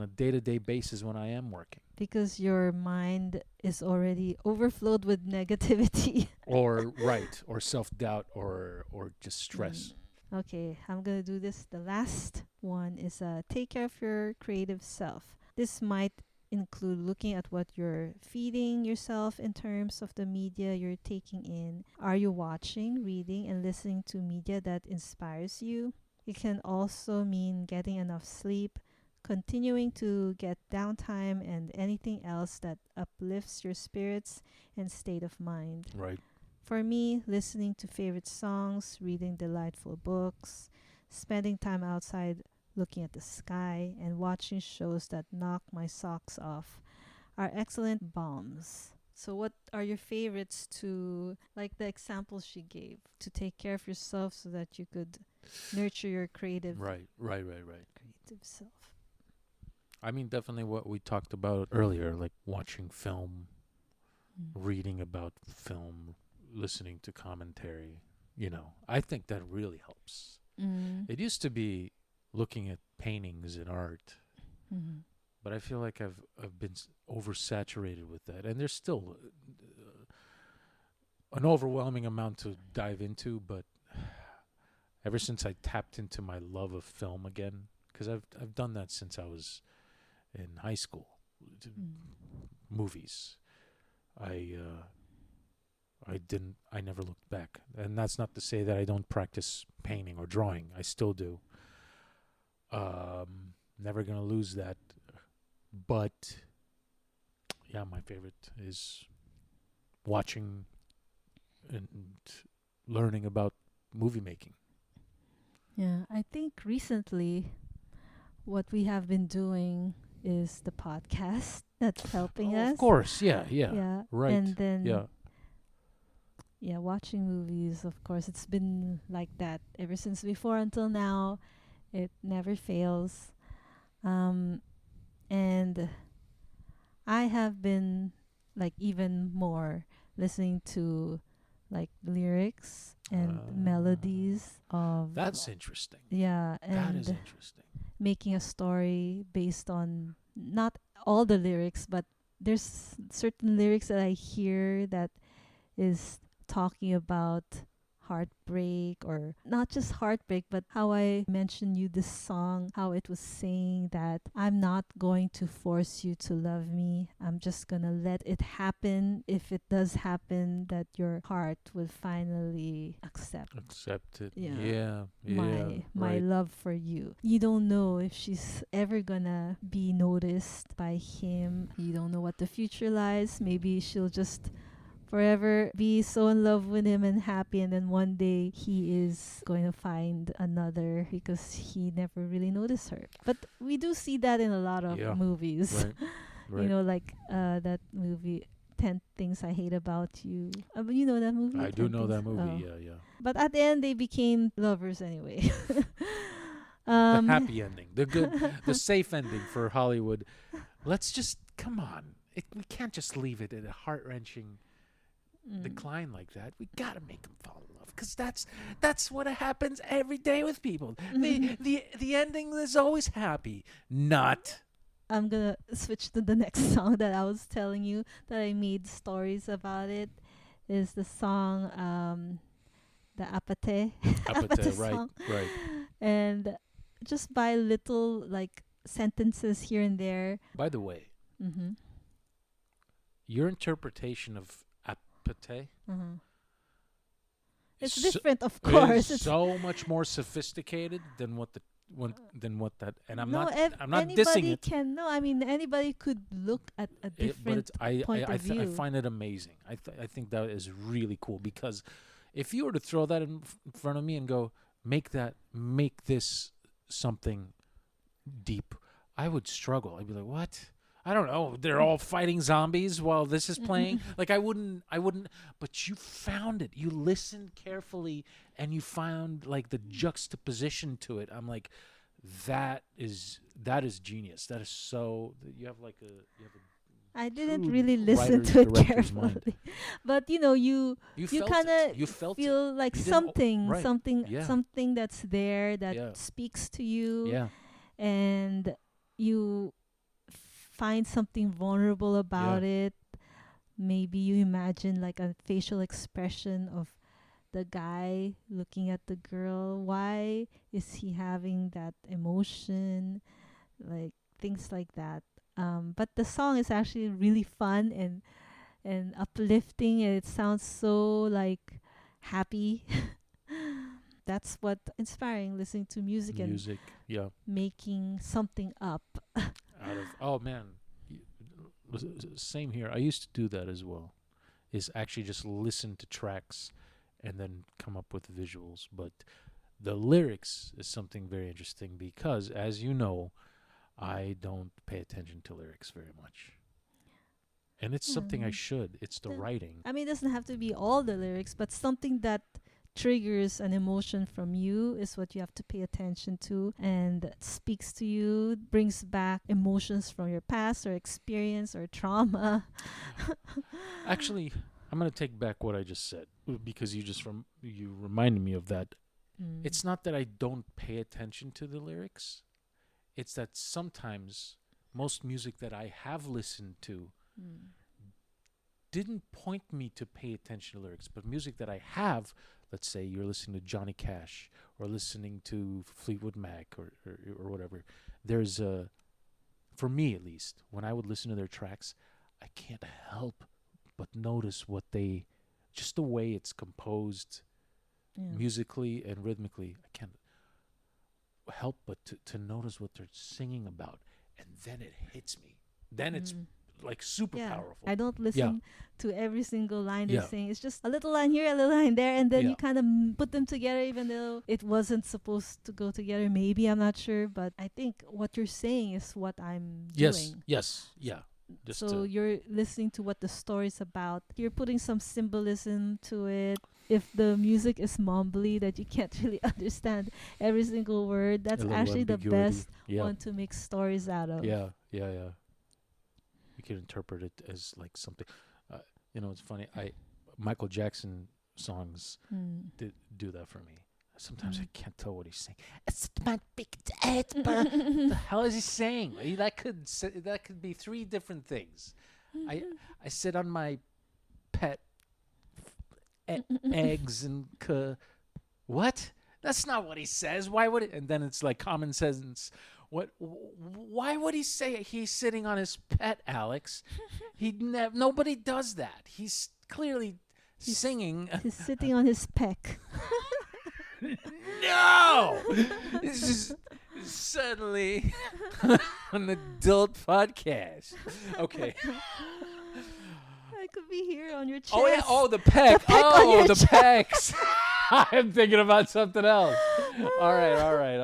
a day-to-day basis when I am working, Because your mind is already overflowed with negativity. or self-doubt, or just stress. Okay, I'm gonna do this. The last one is take care of your creative self. This might include looking at what you're feeding yourself in terms of the media you're taking in. Are you watching, reading, and listening to media that inspires you? It can also mean getting enough sleep, continuing to get downtime, and anything else that uplifts your spirits and state of mind. Right. For me, listening to favorite songs, reading delightful books, spending time outside looking at the sky, and watching shows that knock my socks off are excellent balms. So what are your favorites to, like the example she gave, to take care of yourself so that you could nurture your creative Right. creative self? I mean, definitely what we talked about earlier, like watching film, Mm. reading about film, listening to commentary. I think that really helps. Mm. It used to be looking at paintings and art, Mm. but I feel like I've been oversaturated with that, and there's still an overwhelming amount to dive into. But ever since I tapped into my love of film again, because I've done that since I was in high school, Mm. movies. I I never looked back, and that's not to say that I don't practice painting or drawing. I still do. Never gonna lose that. But yeah, my favorite is watching and learning about movie making. Yeah, I think recently what we have been doing is the podcast that's helping Oh, of us. course, yeah, yeah, Yeah. right, And then yeah. yeah, watching movies, of course, it's been like that ever since before until now. It never fails. Um and I have been like even more listening to like lyrics and melodies of That's interesting. yeah, That is and interesting. making a story based on not all the lyrics, but there's certain lyrics that I hear that is talking about heartbreak, or not just heartbreak, but how I mentioned you this song, how it was saying that I'm not going to force you to love me. I'm just gonna let it happen. If it does happen, that your heart will finally accept Accepted. yeah Yeah, yeah, my right. love for you. You don't know if she's ever gonna be noticed by him. You don't know what the future lies. Maybe she'll just forever be so in love with him and happy, and then one day he is going to find another because he never really noticed her. But we do see that in a lot of Yeah, movies. right, You right. know, like that movie 10 Things I Hate About You. But you know that movie, I do 10 know Things. that movie. Oh. Yeah, yeah. But at the end they became lovers anyway. The um happy ending, the good, the safe ending for Hollywood. Let's just come on. We can't just leave it at a heart wrenching mm, decline like that. We gotta make them fall in love, because that's what happens every day with people. The ending is always happy. Not. I'm gonna switch to the next song that I was telling you that I made stories about. It is the song the Apate Apate Right, song, right. and just by little like sentences here and there. By the way, Mm-hmm. your interpretation of apate Uh-huh. is It's different, of is course. It's so much more sophisticated than what that. And no, I'm not dissing anybody it. can know. I mean, anybody could look at a But different it's point of I view. find it amazing. I think that is really cool, because if you were to throw that in front of me and go, make this something deep, I would struggle. I'd be like, what? I don't know. They're all fighting zombies while this is playing. Like, I wouldn't. But you found it. You listened carefully, and you found like the juxtaposition to it. I'm like, that is genius. That is so. I didn't True really listen writer's to it director's mind. carefully, but you know, You you felt kind it. of You felt it. feel like You didn't. something, Right. something, Yeah. something that's there that Yeah. speaks to you, Yeah. and you find something vulnerable Yeah. about it. Maybe you imagine like a facial expression of the guy looking at the girl. Why is he having that emotion? Like things like that. But the song is actually really fun and uplifting, and it sounds so like happy. That's what inspiring, listening to music and Music. Yeah. making something up. Out of man. Same here. I used to do that as well. Is actually just listen to tracks and then come up with visuals. But the lyrics is something very interesting, because, as you know, I don't pay attention to lyrics very much. And it's something I Hmm. should. It's the Yeah. writing. I mean, it doesn't have to be all the lyrics, but something that triggers an emotion from you is what you have to pay attention to, and speaks to you, brings back emotions from your past or experience or trauma. Actually, I'm gonna take back what I just said because you reminded me of that. Mm. It's not that I don't pay attention to the lyrics. It's that sometimes most music that I have listened to Mm. didn't point me to pay attention to lyrics, but music that I have, let's say you're listening to Johnny Cash or listening to Fleetwood Mac or whatever, there's a, for me at least, when I would listen to their tracks, I can't help but notice what they, just the way it's composed Yeah. musically and rhythmically, I can't help but to notice what they're singing about. And then it hits me. Then it's Mm. like super Yeah. powerful. I don't Yeah. listen to every single line they're Yeah. saying. It's just a little line here, a little line there, and then Yeah. you kind of put them together, even though it wasn't supposed to go together. Maybe, I'm not sure, but I think what you're saying is what I'm Yes. doing. Yes. Yeah. Just So to, you're listening to what the story's about. You're putting some symbolism to it. If the music is mumbly that you can't really understand every single word, a that's little actually the ambiguity. best Yeah. one to make stories out of. Yeah. Yeah. Yeah. You can interpret it as like something. It's funny. Michael Jackson songs Mm. did do that for me. Sometimes Mm. I can't tell what he's saying. It's my big dad, but the hell is he saying? That could be three different things. I sit on my pet eggs and what? That's not what he says. Why would it? And then it's like common sense. What? Why would he say he's sitting on his pet, Alex? Nobody does that. He's clearly He's- singing. He's sitting on his peck. No, this is suddenly an adult podcast. Okay. I could be here on your chest. Oh yeah. Oh, the peck. peck on Oh, your the chest. pecs. I'm thinking about something else. All right.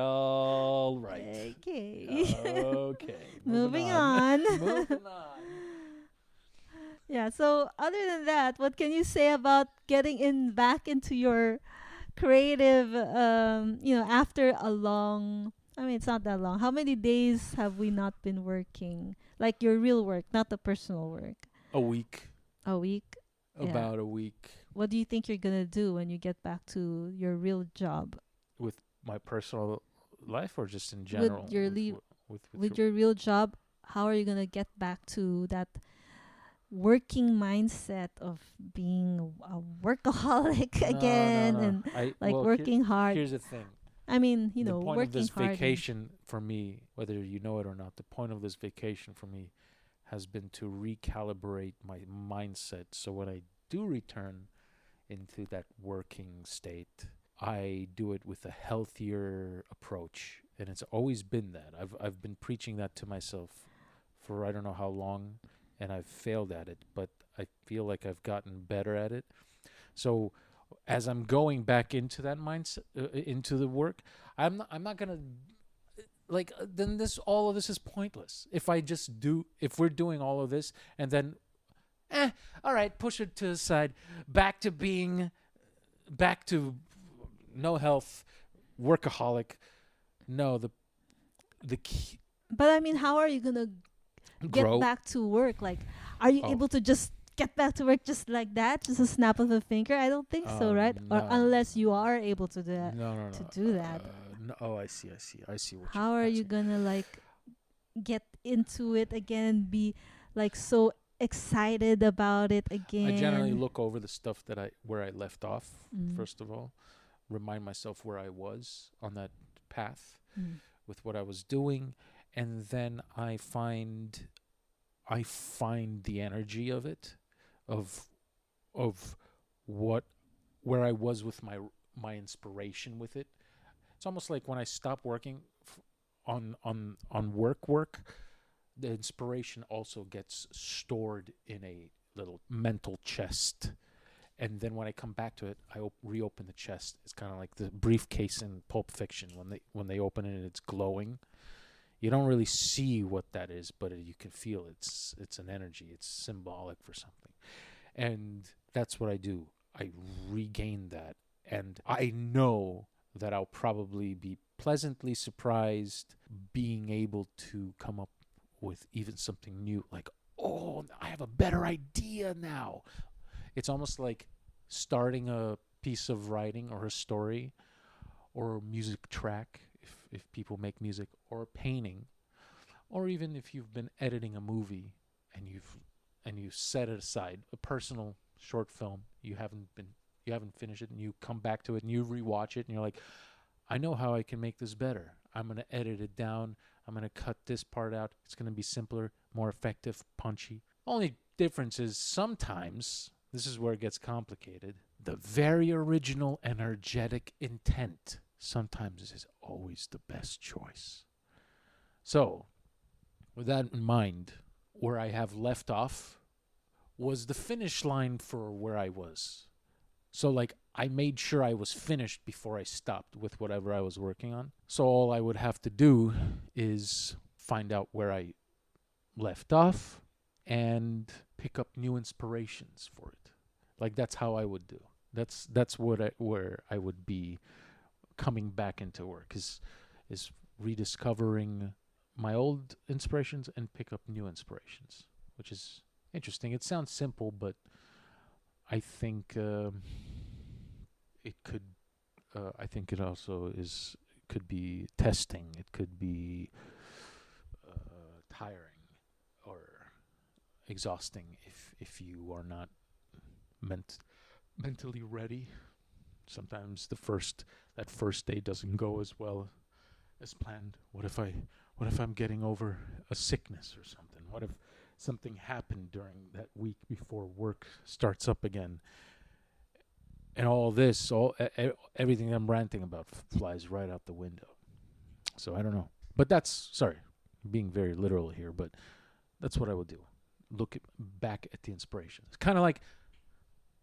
Okay. Okay. Moving on. Moving on. Yeah, so other than that, what can you say about getting back into your creative, after a long, I mean, it's not that long. How many days have we not been working? Like your real work, not the personal work. A week. A week? Yeah. About a week What do you think you're going to do when you get back to your real job? with my personal life, or just in general. With your leave, with with your real job, how are you going to get back to that working mindset of being a workaholic again and like working hard? Here's the thing. I mean, The point of working this hard. vacation for me, whether you know it or not, the point of this vacation for me has been to recalibrate my mindset. So when I do return into that working state, I do it with a healthier approach. And it's always been that. I've been preaching that to myself for I don't know how long, and I've failed at it, but I feel like I've gotten better at it. So as I'm going back into that mindset, into the work, I'm not gonna then all of this is pointless. If we're doing all of this and then, all right, push it to the side, back to no health, workaholic. No, the key, But I mean, how are you going to get grow. back to work? Like, are you Oh. able to just get back to work just like that? Just a snap of a finger? I don't think so, right? Or No. unless you are able to do that. No. to do that. No, oh, I see. What How are you going to like get into it again and be like so excited about it again? I generally look over the stuff where I left off. Mm. First of all, remind myself where I was on that path Mm. with what I was doing, and then I find the energy of it, of where I was with my inspiration with it. It's almost like when I stop working on work, the inspiration also gets stored in a little mental chest. And then when I come back to it, I reopen the chest. It's kind of like the briefcase in Pulp Fiction. When they open it and it's glowing, you don't really see what that is, but you can feel it's an energy. It's symbolic for something, and that's what I do. I regain that, And I know that I'll probably be pleasantly surprised being able to come up with even something new. Like, oh, I have a better idea now. It's almost like starting a piece of writing or a story or a music track, if people make music, or painting, or even if you've been editing a movie and you set it aside, a personal short film, you haven't finished it, and you come back to it and you rewatch it and you're like, I know how I can make this better. I'm going to edit it down. I'm going to cut this part out. It's going to be simpler, more effective, punchy. Only difference is sometimes, this is where it gets complicated, the very original energetic intent sometimes is always the best choice. So, with that in mind, where I have left off was the finish line for where I was. So, like, I made sure I was finished before I stopped with whatever I was working on. So, all I would have to do is find out where I left off and pick up new inspirations for it. Like, that's how I would do. That's where I would be coming back into work is rediscovering my old inspirations and pick up new inspirations, which is interesting. It sounds simple, but I think it could. I think it also could be testing. It could be tiring or exhausting if you are not mentally ready. Sometimes that first day doesn't go as well as planned. What if I'm getting over a sickness or something? What if something happened during that week before work starts up again? And all this, everything I'm ranting about flies right out the window. So I don't know. But sorry, being very literal here, but that's what I would do. Look back at the inspiration. It's kind of like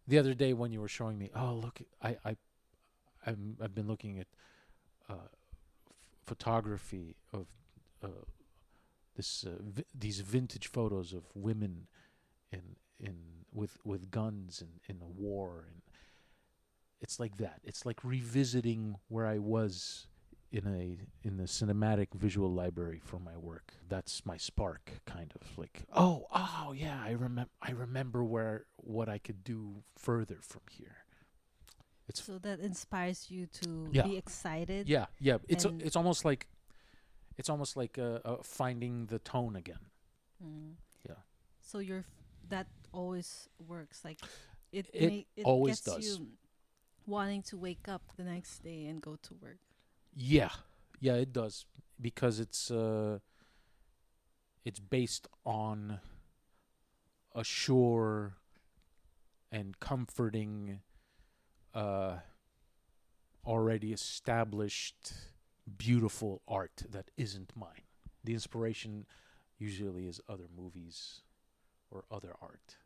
the other day when you were showing me, oh, look, I've been looking at photography of these vintage photos of women with guns in a war, and it's like that. It's like revisiting where I was in the cinematic visual library for my work. That's my spark, kind of like, oh yeah, I remember what I could do further from here. So that inspires you to Yeah. be excited. Yeah. It's almost like finding the tone again. Mm. Yeah. So that always works. Like it it always gets does. you wanting to wake up the next day and go to work. Yeah, it does, because it's based on a sure and comforting, already established, beautiful art that isn't mine. The inspiration usually is other movies or other art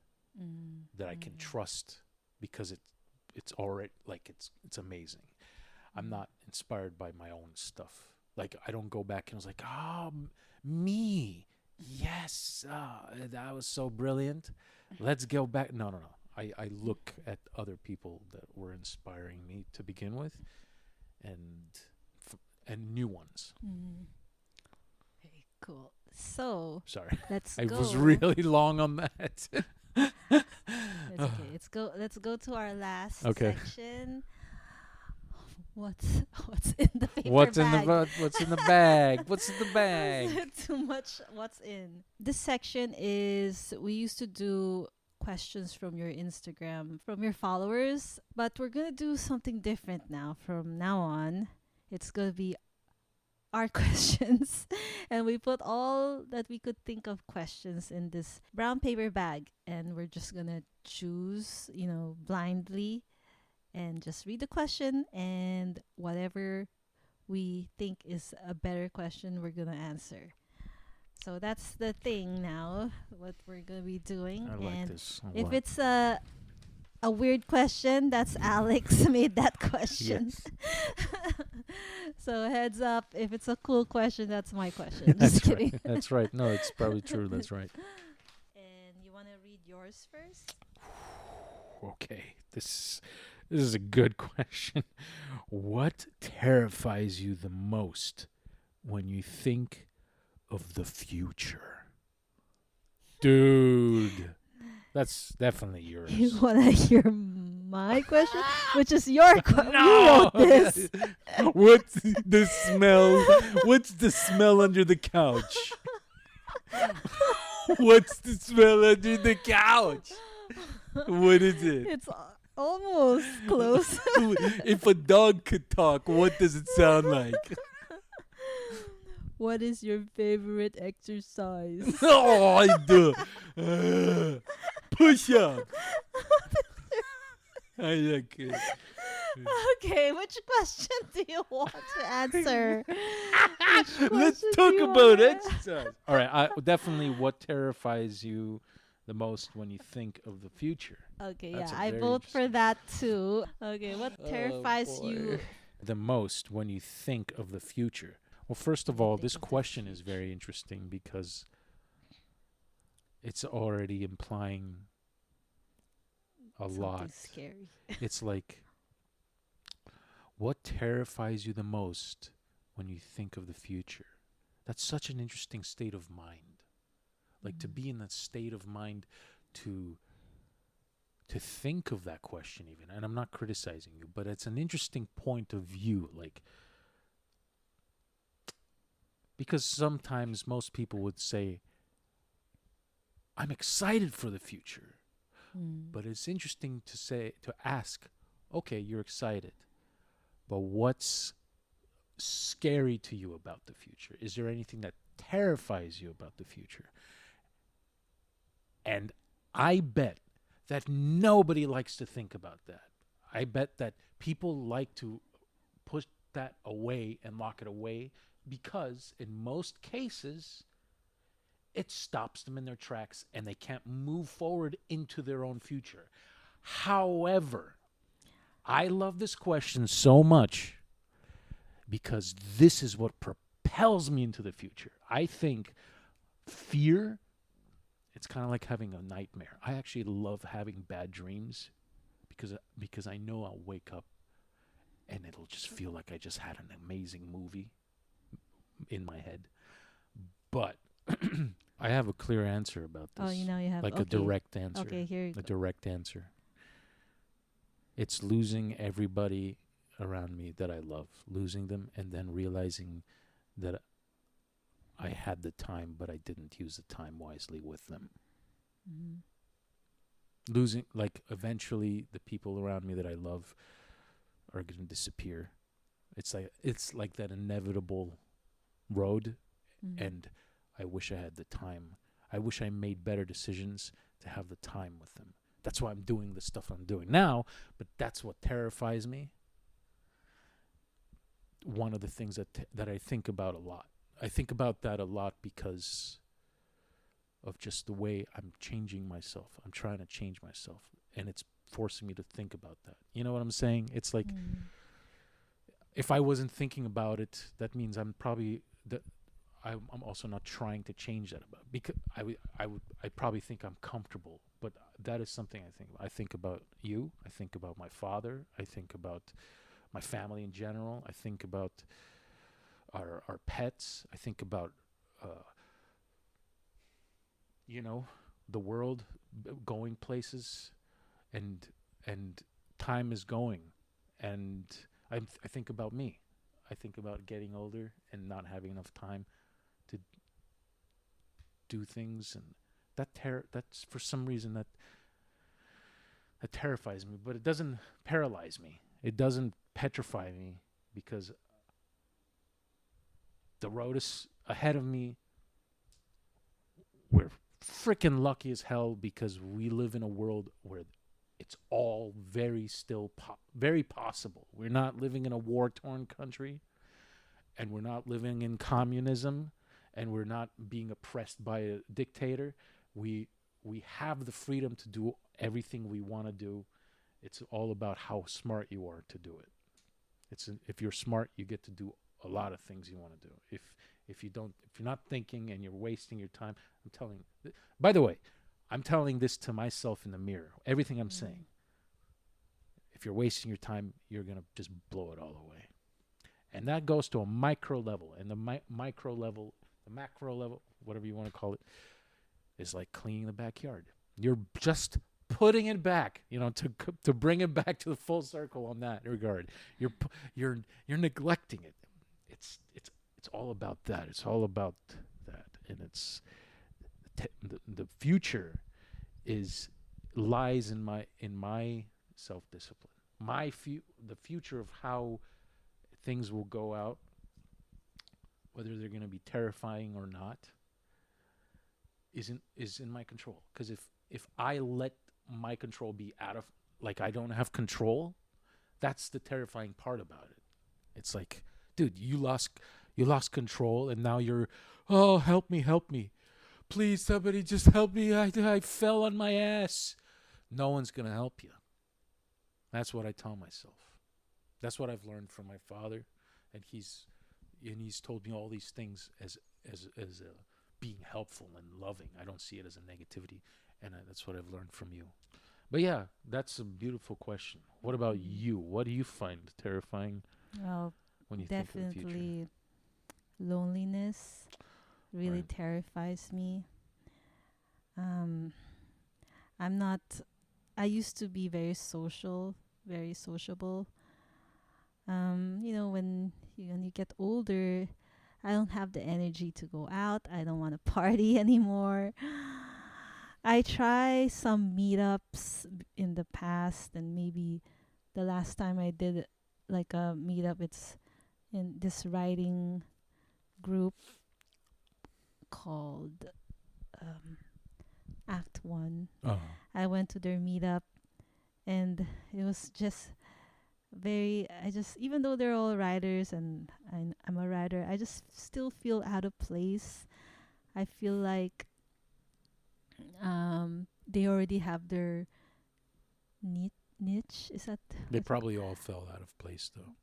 that I can trust, because it's already, like, it's amazing. I'm not inspired by my own stuff. Like, I don't go back and I was like, me. Yes, that was so brilliant. Let's go back. No. I look at other people that were inspiring me to begin with, and new ones. Okay, cool. So Sorry, let's I go. was really long on that. It's okay. Let's go to our last Okay. section. What's in the paper What's bag? What's in the bag? What's in the bag? Too much. What's in this section is we used to do questions from your Instagram, from your followers, but we're gonna do something different now. From now on, it's gonna be our questions, and we put all that we could think of questions in this brown paper bag, and we're just gonna choose, blindly, and just read the question, and whatever we think is a better question, we're gonna answer. So that's the thing now, what we're gonna be doing. I like and this. if it's a weird question, that's Alex made that question. Yes. So heads up, if it's a cool question, that's my question. That's Just kidding. right. That's right. No, it's probably true. That's right. And you want to read yours first? Okay. This This is a good question. What terrifies you the most when you think of the future? Dude, that's definitely You yours. want to hear my question, which is your question? You No! wrote this. What's the smell? What's the smell under the couch? What's the smell under the couch? What is it? It's almost close. If a dog could talk, what does it sound like? What is your favorite exercise? Oh, I do. Push up. I like it. Okay, which question do you want to answer? Let's question do talk you about wanna- exercise. All right, definitely. What terrifies you the most when you think of the future? Okay, That's yeah, a I very vote for interesting- that too. Okay, what terrifies boy. you? The most when you think of the future. Well, first of When you all, think this of the question is future. very interesting because it's already implying a Something lot. scary. It's like, what terrifies you the most when you think of the future? That's such an interesting state of mind. Like to be in that state of mind to think of that question even. And I'm not criticizing you, but it's an interesting point of view. Like, because sometimes most people would say, I'm excited for the future. But it's interesting to ask, okay, you're excited, but what's scary to you about the future? Is there anything that terrifies you about the future? And I bet that nobody likes to think about that. I bet that people like to push that away and lock it away because, in most cases, it stops them in their tracks and they can't move forward into their own future. However, I love this question so much because this is what propels me into the future. I think fear, it's kind of like having a nightmare. I actually love having bad dreams because I know I'll wake up and it'll just feel like I just had an amazing movie in my head. But I have a clear answer about this. Oh, you know you have like okay. a direct answer. Okay, here you A go. direct answer. It's losing everybody around me that I love, losing them, and then realizing that I had the time, but I didn't use the time wisely with them. Losing, like, eventually the people around me that I love are going to disappear. It's like that inevitable road, and I wish I had the time. I wish I made better decisions to have the time with them. That's why I'm doing the stuff I'm doing now, but that's what terrifies me. One of the things that I think about a lot. I think about that a lot because of just the way I'm changing myself. I'm trying to change myself, and it's forcing me to think about that. You know what I'm saying? It's like if I wasn't thinking about it, that means I'm probably I'm also not trying to change that about, because I probably think I'm comfortable, but that is something I think about. I think about you. I think about my father. I think about my family in general. I think about our pets. I think about the world, going places, and time is going, and I think about me. I think about getting older and not having enough time to do things, and that's for some reason that terrifies me, but it doesn't paralyze me. It doesn't petrify me, because the road is ahead of me. We're freaking lucky as hell because we live in a world where it's all very still very possible. We're not living in a war-torn country, and we're not living in communism, and we're not being oppressed by a dictator. We have the freedom to do everything we want to do. It's all about how smart you are to do it. If you're smart, you get to do a lot of things you want to do. If you're not thinking and you're wasting your time, by the way, I'm telling this to myself in the mirror. Everything I'm saying. If you're wasting your time, you're going to just blow it all away. And that goes to a micro level. And the micro level, the macro level, whatever you want to call it, is like cleaning the backyard. You're just putting it back, to bring it back to the full circle on that regard. You're neglecting it. It's all about that. It's all about that, and it's the future lies in my self-discipline. The future of how things will go out, whether they're going to be terrifying or not, is in my control. Because if I let my control be out of, like, I don't have control, that's the terrifying part about it. It's like, dude, you lost control, and now you're, oh, help me, please, somebody just help me, I fell on my ass. No one's gonna help you. That's what I tell myself. That's what I've learned from my father, and he's told me all these things as being helpful and loving. I don't see it as a negativity, and that's what I've learned from you. But yeah, that's a beautiful question. What about you? What do you find terrifying Well, when you think of the future? definitely loneliness really Right. terrifies me. I'm not. I used to be very sociable. When you get older, I don't have the energy to go out. I don't want to party anymore. I try some meetups in the past, and maybe the last time I did like a meetup, it's in this writing group called Act One. Oh. I went to their meetup, and it was just even though they're all writers and I'm a writer, I just still feel out of place. I feel like they already have their niche. Is that They probably all fell out of place, though,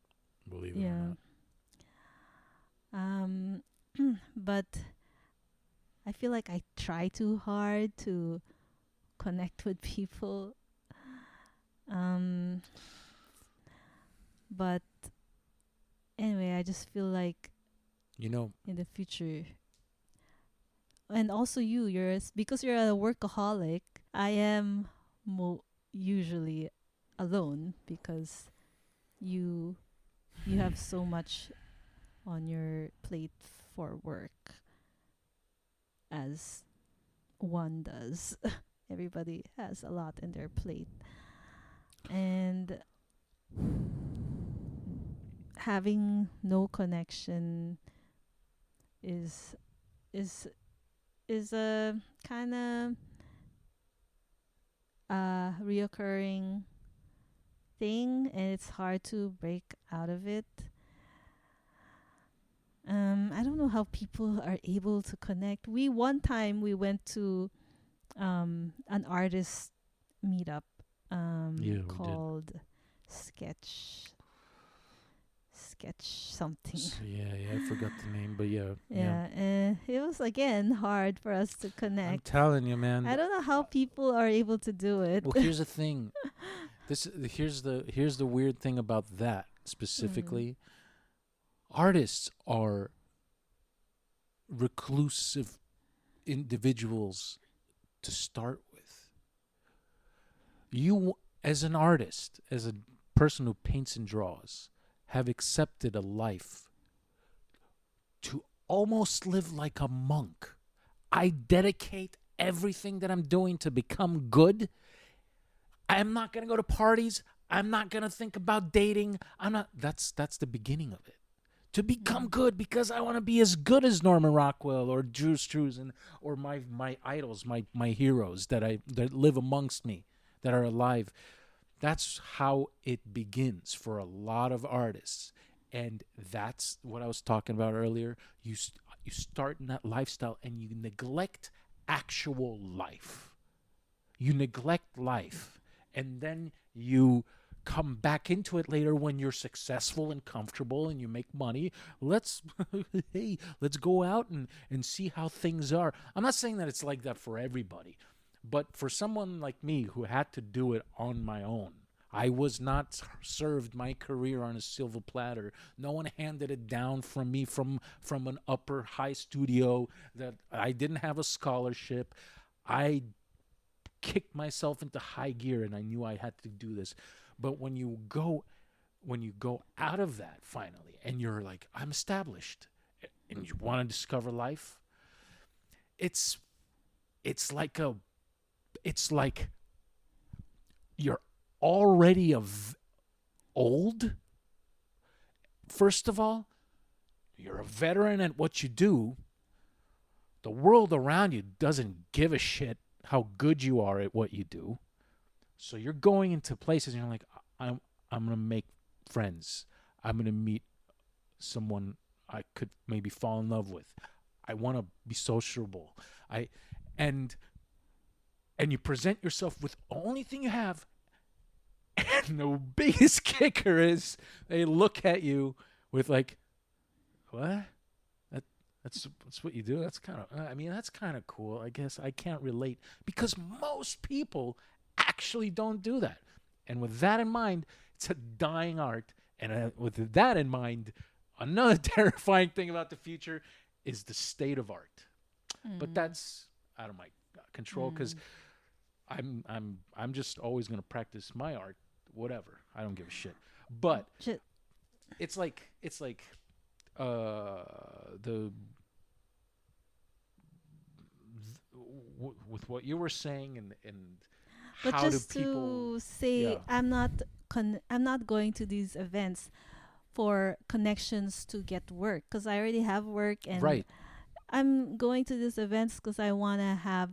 believe it or yeah? not. But I feel like I try too hard to connect with people. But anyway, I just feel like in the future, and also because you're a workaholic, I am usually alone because you have so much on your plate for work, as one does. Everybody has a lot in their plate, and having no connection is a kind of reoccurring thing, and it's hard to break out of it. I don't know how people are able to connect. One time we went to an artist meetup Yeah, we called Sketch something. Yeah, I forgot the name, but yeah. It was again hard for us to I'm connect. telling you, man. I don't know how people are able to do it. Well, here's the thing. Here's the weird thing about that specifically. Artists are reclusive individuals to start with. You, as an artist, as a person who paints and draws, have accepted a life to almost live like a monk. I dedicate everything that I'm doing to become good. I'm not going to go to parties. I'm not going to think about dating. That's the beginning of it. To become good, because I want to be as good as Norman Rockwell or Drew Struzan or my idols, my heroes that live amongst me, that are alive. That's how it begins for a lot of artists. And that's what I was talking about earlier. You start in that lifestyle and you neglect actual life. You neglect life. And then you come back into it later when you're successful and comfortable and you make money. Let's go out and see how things are. I'm not saying that it's like that for everybody. But for someone like me who had to do it on my own, I was not served my career on a silver platter. No one handed it down from me from an upper high studio that I didn't have a scholarship. I kicked myself into high gear and I knew I had to do this. But when you go out of that finally and you're like, I'm established and you want to discover life, it's it's like a it's like you're already old. First of all, you're a veteran at what you do. The world around you doesn't give a shit how good you are at what you do. So you're going into places and you're like, I'm gonna make friends. I'm gonna meet someone I could maybe fall in love with. I want to be sociable. I and and you present yourself with the only thing you have. And the biggest kicker is they look at you with like, what? That's what you do. That's kind of. I mean, that's kind of cool. I guess I can't relate because most people actually don't do that. And with that in mind, it's a dying art. And with that in mind, another terrifying thing about the future is the state of art. But that's out of my control because I'm just always going to practice my art, whatever. I don't give a shit. But it's like the with what you were saying and But how just do people to say, yeah I'm not going to these events for connections to get work because I already have work, and right I'm going to these events because I want to have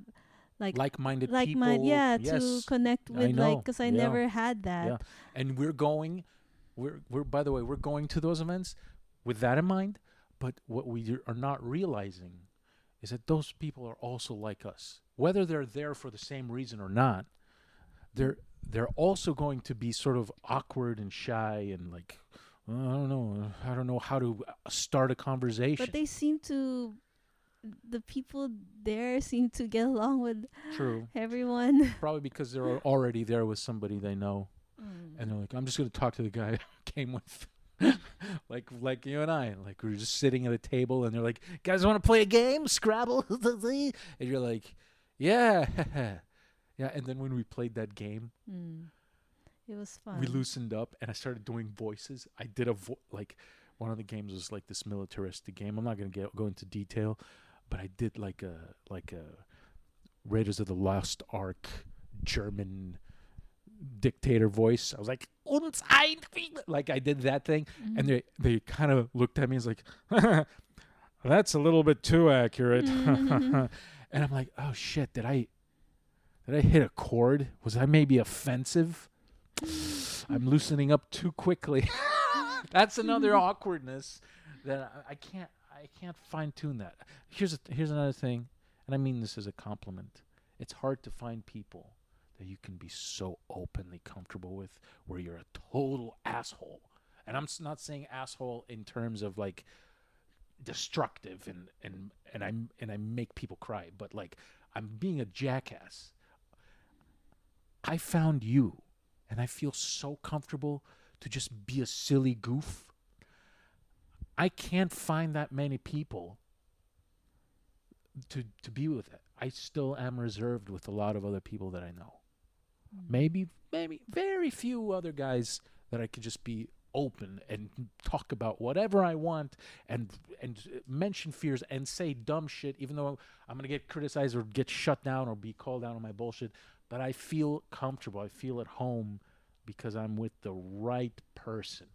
like like-minded like my people yeah to yes connect I with, like, know because I yeah never had yeah that. and we're by the way we're going to those events with that in mind, but what we are not realizing is that those people are also like us, whether they're there for the same reason or not. They're also going to be sort of awkward and shy and like, I don't know how to start a But conversation. they seem to, the people there seem to get along with True. everyone. Probably because they're already there with somebody they know, and Mm. they're like, I'm just gonna talk to the guy I came with. like you and I, like we were just sitting at a table, and they're like, "Guys, want to play a game, Scrabble?" And you're like, "Yeah, yeah." And then when we played that game, Mm. It was we fun. loosened up, and I started doing voices. I did like one of the games was like this militaristic game. I'm not gonna go into detail, but I did like a Raiders of the Lost Ark German dictator voice. I was like, "Uns ein," like I did that thing, and Mhm. they kind of looked at me and was like, "That's a little bit too accurate," and I'm like, "Oh shit, did I hit a chord? Was I maybe offensive? I'm loosening up too quickly." That's another awkwardness that I can't fine tune that. Here's another thing, and I mean this as a compliment. It's hard to find people that you can be so openly comfortable with where you're a total asshole. And I'm not saying asshole in terms of like destructive and I make people cry, but like I'm being a jackass. I found you and I feel so comfortable to just be a silly goof. I can't find that many people to be with it. I still am reserved with a lot of other people that I know. Maybe very few other guys that I could just be open and talk about whatever I want and mention fears and say dumb shit even though I'm going to get criticized or get shut down or be called out on my bullshit, but I feel comfortable. I feel at home because I'm with the right person.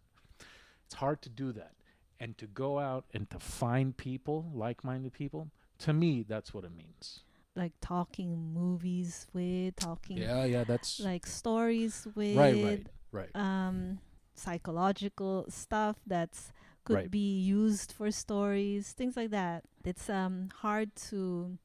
It's hard to do that. And to go out and to find people, like-minded people, to me that's what it means. Like talking movies with, talking Yeah, that's like stories right, with, right, right, psychological stuff that's could right. be used for stories, things like that. It's hard to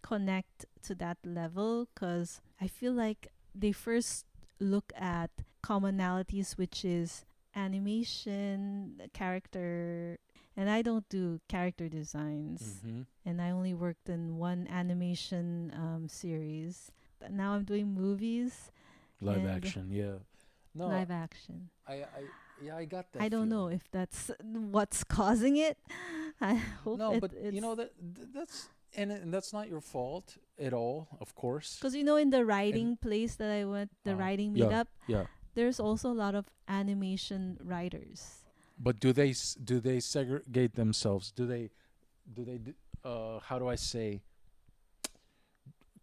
connect to that level because I feel like they first look at commonalities, which is animation, character, and I don't do character designs. Mm-hmm. And I only worked in one animation series. But now I'm doing movies, Live and action, yeah. No, live action. yeah, I got I that don't know feeling. if that's what's causing it. I hope No, but you it's know that's and that's not your fault at all, of course. because in the And writing place that I went, the writing yeah, meetup, yeah. there's also a lot of animation writers. But do they segregate themselves? Do they how do I say,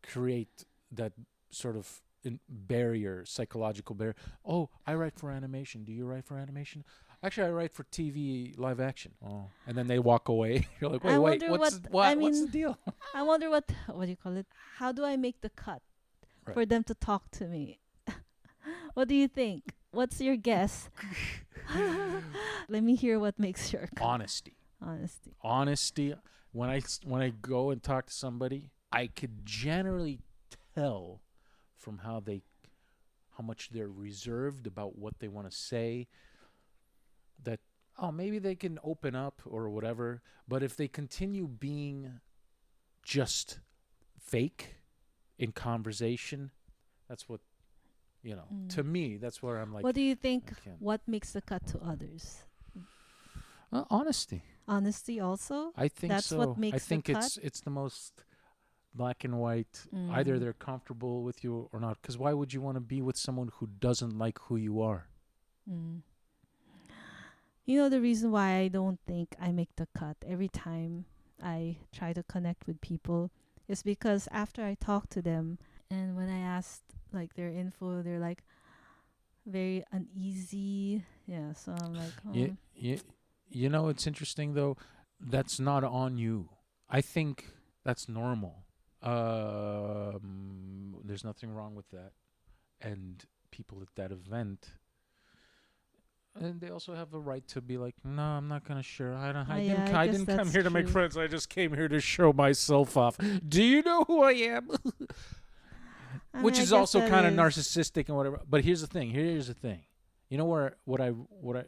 create that sort of barrier, psychological barrier? Oh, I write for animation. Do you write for animation? Actually, I write for TV live action. Oh, and then they walk away. You're like, I wait, wonder what I what's the mean. deal? I wonder what do you call it? How do I make the cut Right. for them to talk to me? What do you think? What's your guess? Let me hear what makes your cut. Honesty. Honesty. Honesty. When I go and talk to somebody, I could generally tell from how much they're reserved about what they want to say, that oh, maybe they can open up or whatever, but if they continue being just fake in conversation, that's what, to me, that's where I'm like, What do you think? I can't. What makes the cut to others? Honesty. Honesty also. I think That's so. what I makes the think cut. it's the most black and white. Either they're comfortable with you or not. Because why would you want to be with someone who doesn't like who you are? Mm. You know the reason why I don't think I make the cut every time I try to connect with people is because after I talk to them and when I asked like their info, they're like very uneasy. Yeah, so I'm like, You, you know, it's interesting though. That's not on you. I think that's normal. There's nothing wrong with that. And people at that event, and they also have a right to be like, no, I'm not gonna share. yeah, I I guess didn't come that's here to make true. friends. I just came here to show myself off. Do you know who I am? I mean, Which I is guess also that kind of is. narcissistic and whatever. But here's the thing. Here's the thing. You know what I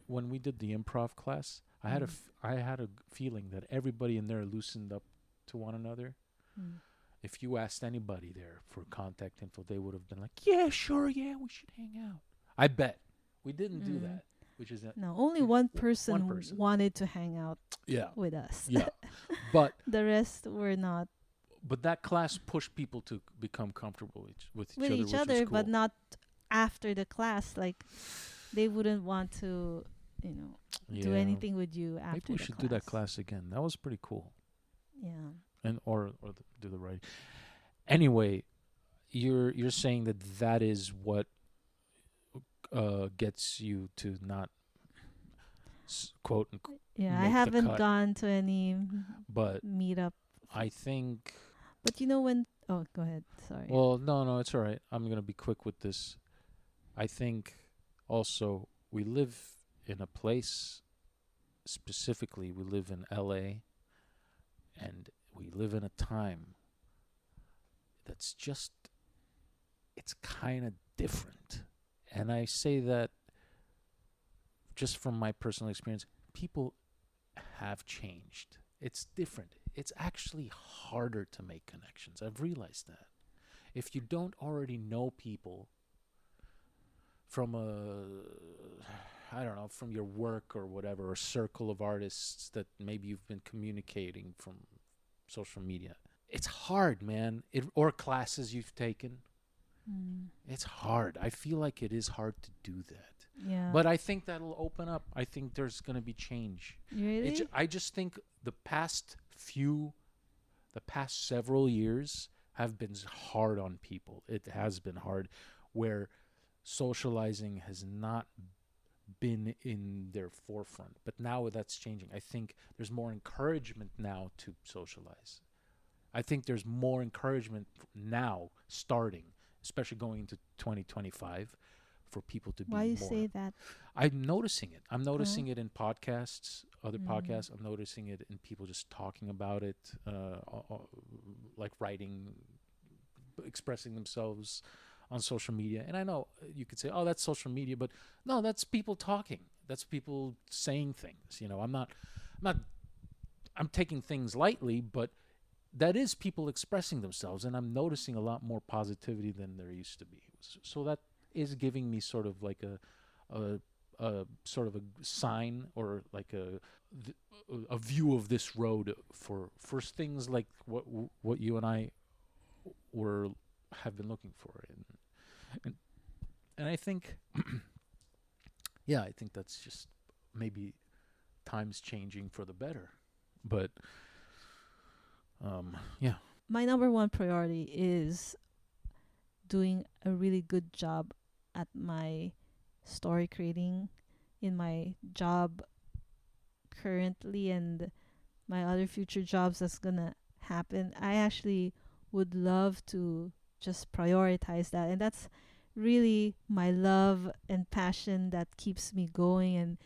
when we did the improv class, Mm. I had a feeling that everybody in there loosened up to one another. Mm. If you asked anybody there for contact info, they would have been like, "Yeah, sure, yeah, we should hang out." I bet we didn't do Mm. that, which is No, only one one person person. wanted to hang out Yeah, with us. yeah. But The rest were not that class pushed people to become comfortable with each with other, each which was other, but cool. not after the class. Like they wouldn't want to, do Yeah, anything with you after maybe we the should class. do that class again. That was pretty cool. Yeah. And do the writing. Anyway, you're saying that is what gets you to not quote unquote Yeah, I make the haven't cut. gone to any But meetup. I think, But when oh, go ahead. Sorry. well, no, it's all right. I'm gonna be quick with this. I think also we live in a place, specifically we live in LA, and we live in a time that's just, it's kind of different. And I say that just from my personal experience. People have changed. It's different. It's actually harder to make connections. I've realized that. If you don't already know people from I don't know, from your work or whatever, or circle of artists that maybe you've been communicating from social media, it's hard, man. Or classes you've taken. Mm. It's hard. I feel like it is hard to do that. Yeah. But I think that'll open up. I think there's going to be change. Really? I just think the past several years have been hard on people. It has been hard, where socializing has not been in their forefront. But now that's changing. I think there's more encouragement now to socialize. I think there's more encouragement now starting, especially going into 2025, for people to be Why you more. say that? I'm noticing it. I'm noticing it in podcasts, other Mm. podcasts. I'm noticing it in people just talking about it, like writing, expressing themselves on social media. And I know you could say, "Oh, that's social media," but no, that's people talking. That's people saying things. I'm taking things lightly, but that is people expressing themselves, and I'm noticing a lot more positivity than there used to be. So that is giving me sort of like a sort of a sign, or like a view of this road for things like what you and I were have been looking for, and and I think yeah, I think that's just maybe times changing for the better, but yeah. My number one priority is doing a really good job at my story creating in my job currently and my other future jobs that's gonna happen. I actually would love to just prioritize that, and that's really my love and passion that keeps me going and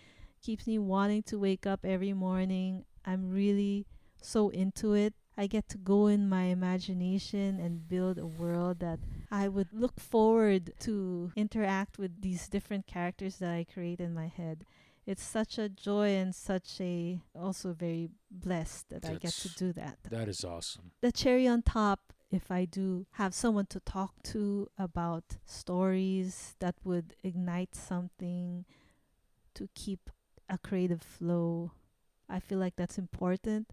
keeps me wanting to wake up every morning. I'm really so into it. I get to go in my imagination and build a world that I would look forward to interact with these different characters that I create in my head. It's such a joy and such a also very blessed that I get to That's do that. that is awesome. The cherry on top, if I do have someone to talk to about stories that would ignite something to keep a creative flow, I feel like that's important.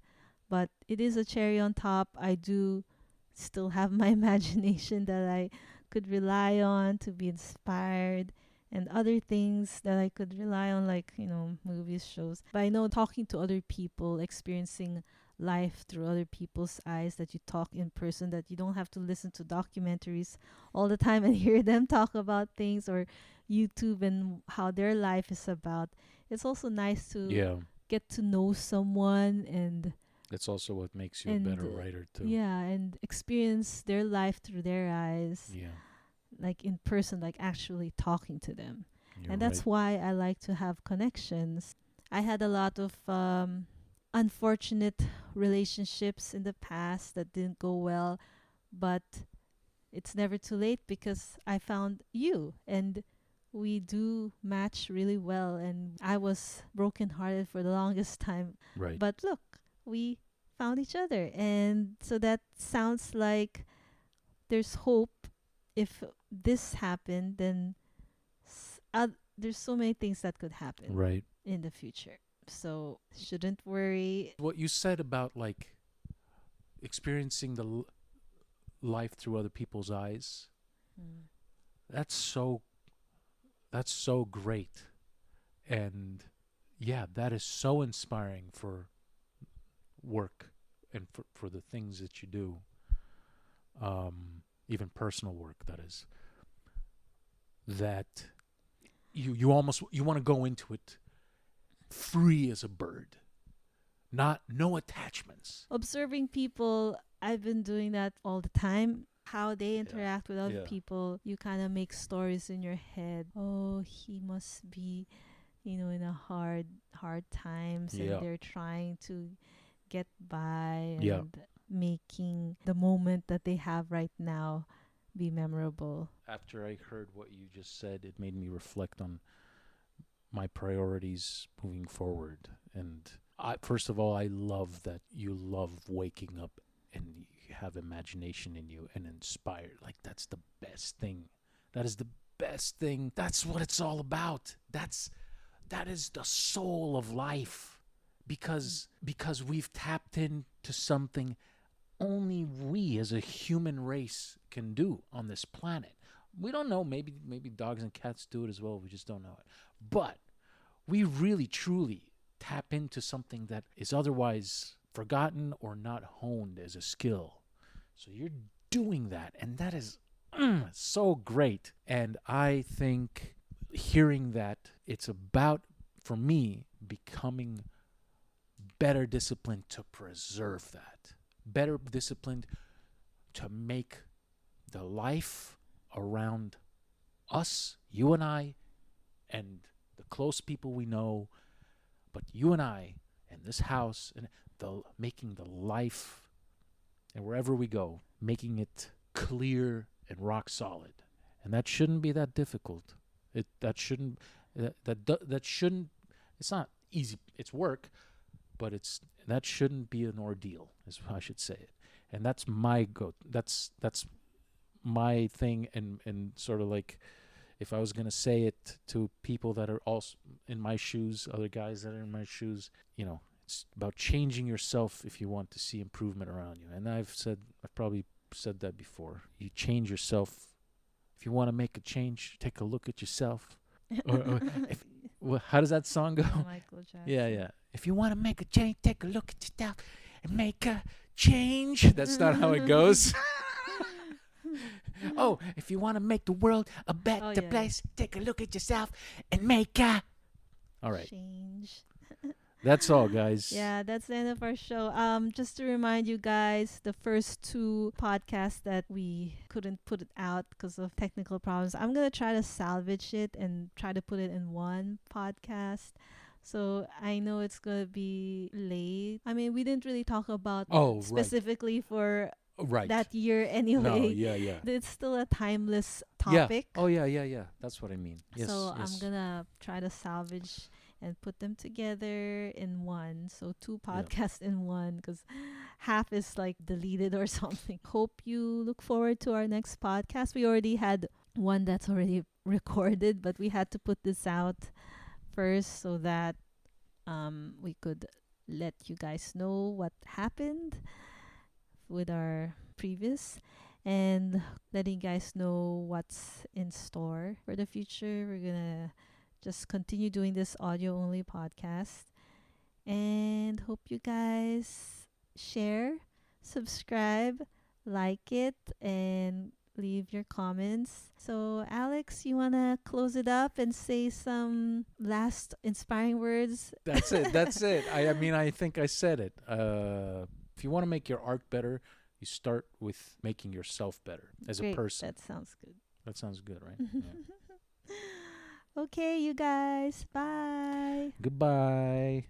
But it is a cherry on top. I do still have my imagination that I could rely on to be inspired, and other things that I could rely on, like, movies, shows. But I know talking to other people, experiencing life through other people's eyes, that you talk in person, that you don't have to listen to documentaries all the time and hear them talk about things, or YouTube and how their life is about. It's also nice to Yeah, get to know someone that's also what makes you a and better writer too. yeah, and experience their life through their eyes, Yeah, like in person, like actually talking to them. you're And right. that's why I like to have connections. I had a lot of unfortunate relationships in the past that didn't go well, but it's never too late because I found you, and we do match really well. And I was brokenhearted for the longest time, Right. but look, we found each other. And so that sounds like there's hope. If this happened, then there's so many things that could happen Right. in the future. So shouldn't worry. What you said about like experiencing the life through other people's eyes, Mm. that's so that's so great. And yeah, that is so inspiring for work and for the things that you do. Even personal work, that is. That you almost you want to go into it free as a bird. Not no attachments. Observing people, I've been doing that all the time. How they interact with other Yeah. people, you kind of make stories in your head. Oh, he must be, in a hard times, Yeah. and they're trying to get by Yeah. and making the moment that they have right now be memorable. After I heard what you just said, it made me reflect on my priorities moving forward. And first of all, I love that you love waking up and you have imagination in you and inspired. Like, that's the best thing. That is the best thing. That's what it's all about. That is the soul of life. Because we've tapped into something only we as a human race can do on this planet. We don't know, maybe dogs and cats do it as well, we just don't know it. But we really truly tap into something that is otherwise forgotten or not honed as a skill. So you're doing that, and that is so great. And I think hearing that, it's about, for me, becoming better disciplined to preserve that. Better disciplined to make the life around us, you and I, and the close people we know, but you and I, and this house, and making the life, and wherever we go, making it clear and rock solid. And that shouldn't be that difficult. That shouldn't. It's not easy. It's work, but that shouldn't be an ordeal, is how I should say it. And that's my That's my thing, and sort of like if I was going to say it to people that are also in my shoes, other guys that are in my shoes, it's about changing yourself if you want to see improvement around you. And I've probably said that before. You change yourself. If you want to make a change, take a look at yourself. Or if how does that song go? Michael Jackson. Yeah, yeah. If you want to make a change, take a look at yourself and make a change. That's not how it goes. Oh, if you want to make the world a better place, take a look at yourself and make a. All right. Change. That's all, guys. Yeah, that's the end of our show. Just to remind you guys, the first two podcasts that we couldn't put it out because of technical problems, I'm gonna try to salvage it and try to put it in one podcast. So I know it's gonna be late. I mean, we didn't really talk about specifically for that year anyway. No, yeah. It's still a timeless Yeah. topic. Oh, yeah. That's what I mean. Yes, So yes. I'm gonna try to salvage and put them together in one. So two podcasts in one, because half is like deleted or something. Hope you look forward to our next podcast. We already had one that's already recorded, but we had to put this out first so that we could let you guys know what happened with our previous, and letting you guys know what's in store for the future. We're gonna just continue doing this audio only podcast, and hope you guys share, subscribe, like it, and leave your comments. So Alex, you want to close it up and say some last inspiring words? That's it. I mean, I think I said it. If you want to make your art better, you start with making yourself better as Great. a person. That sounds good. That sounds good, right? Yeah. Okay, you guys. Bye. Goodbye.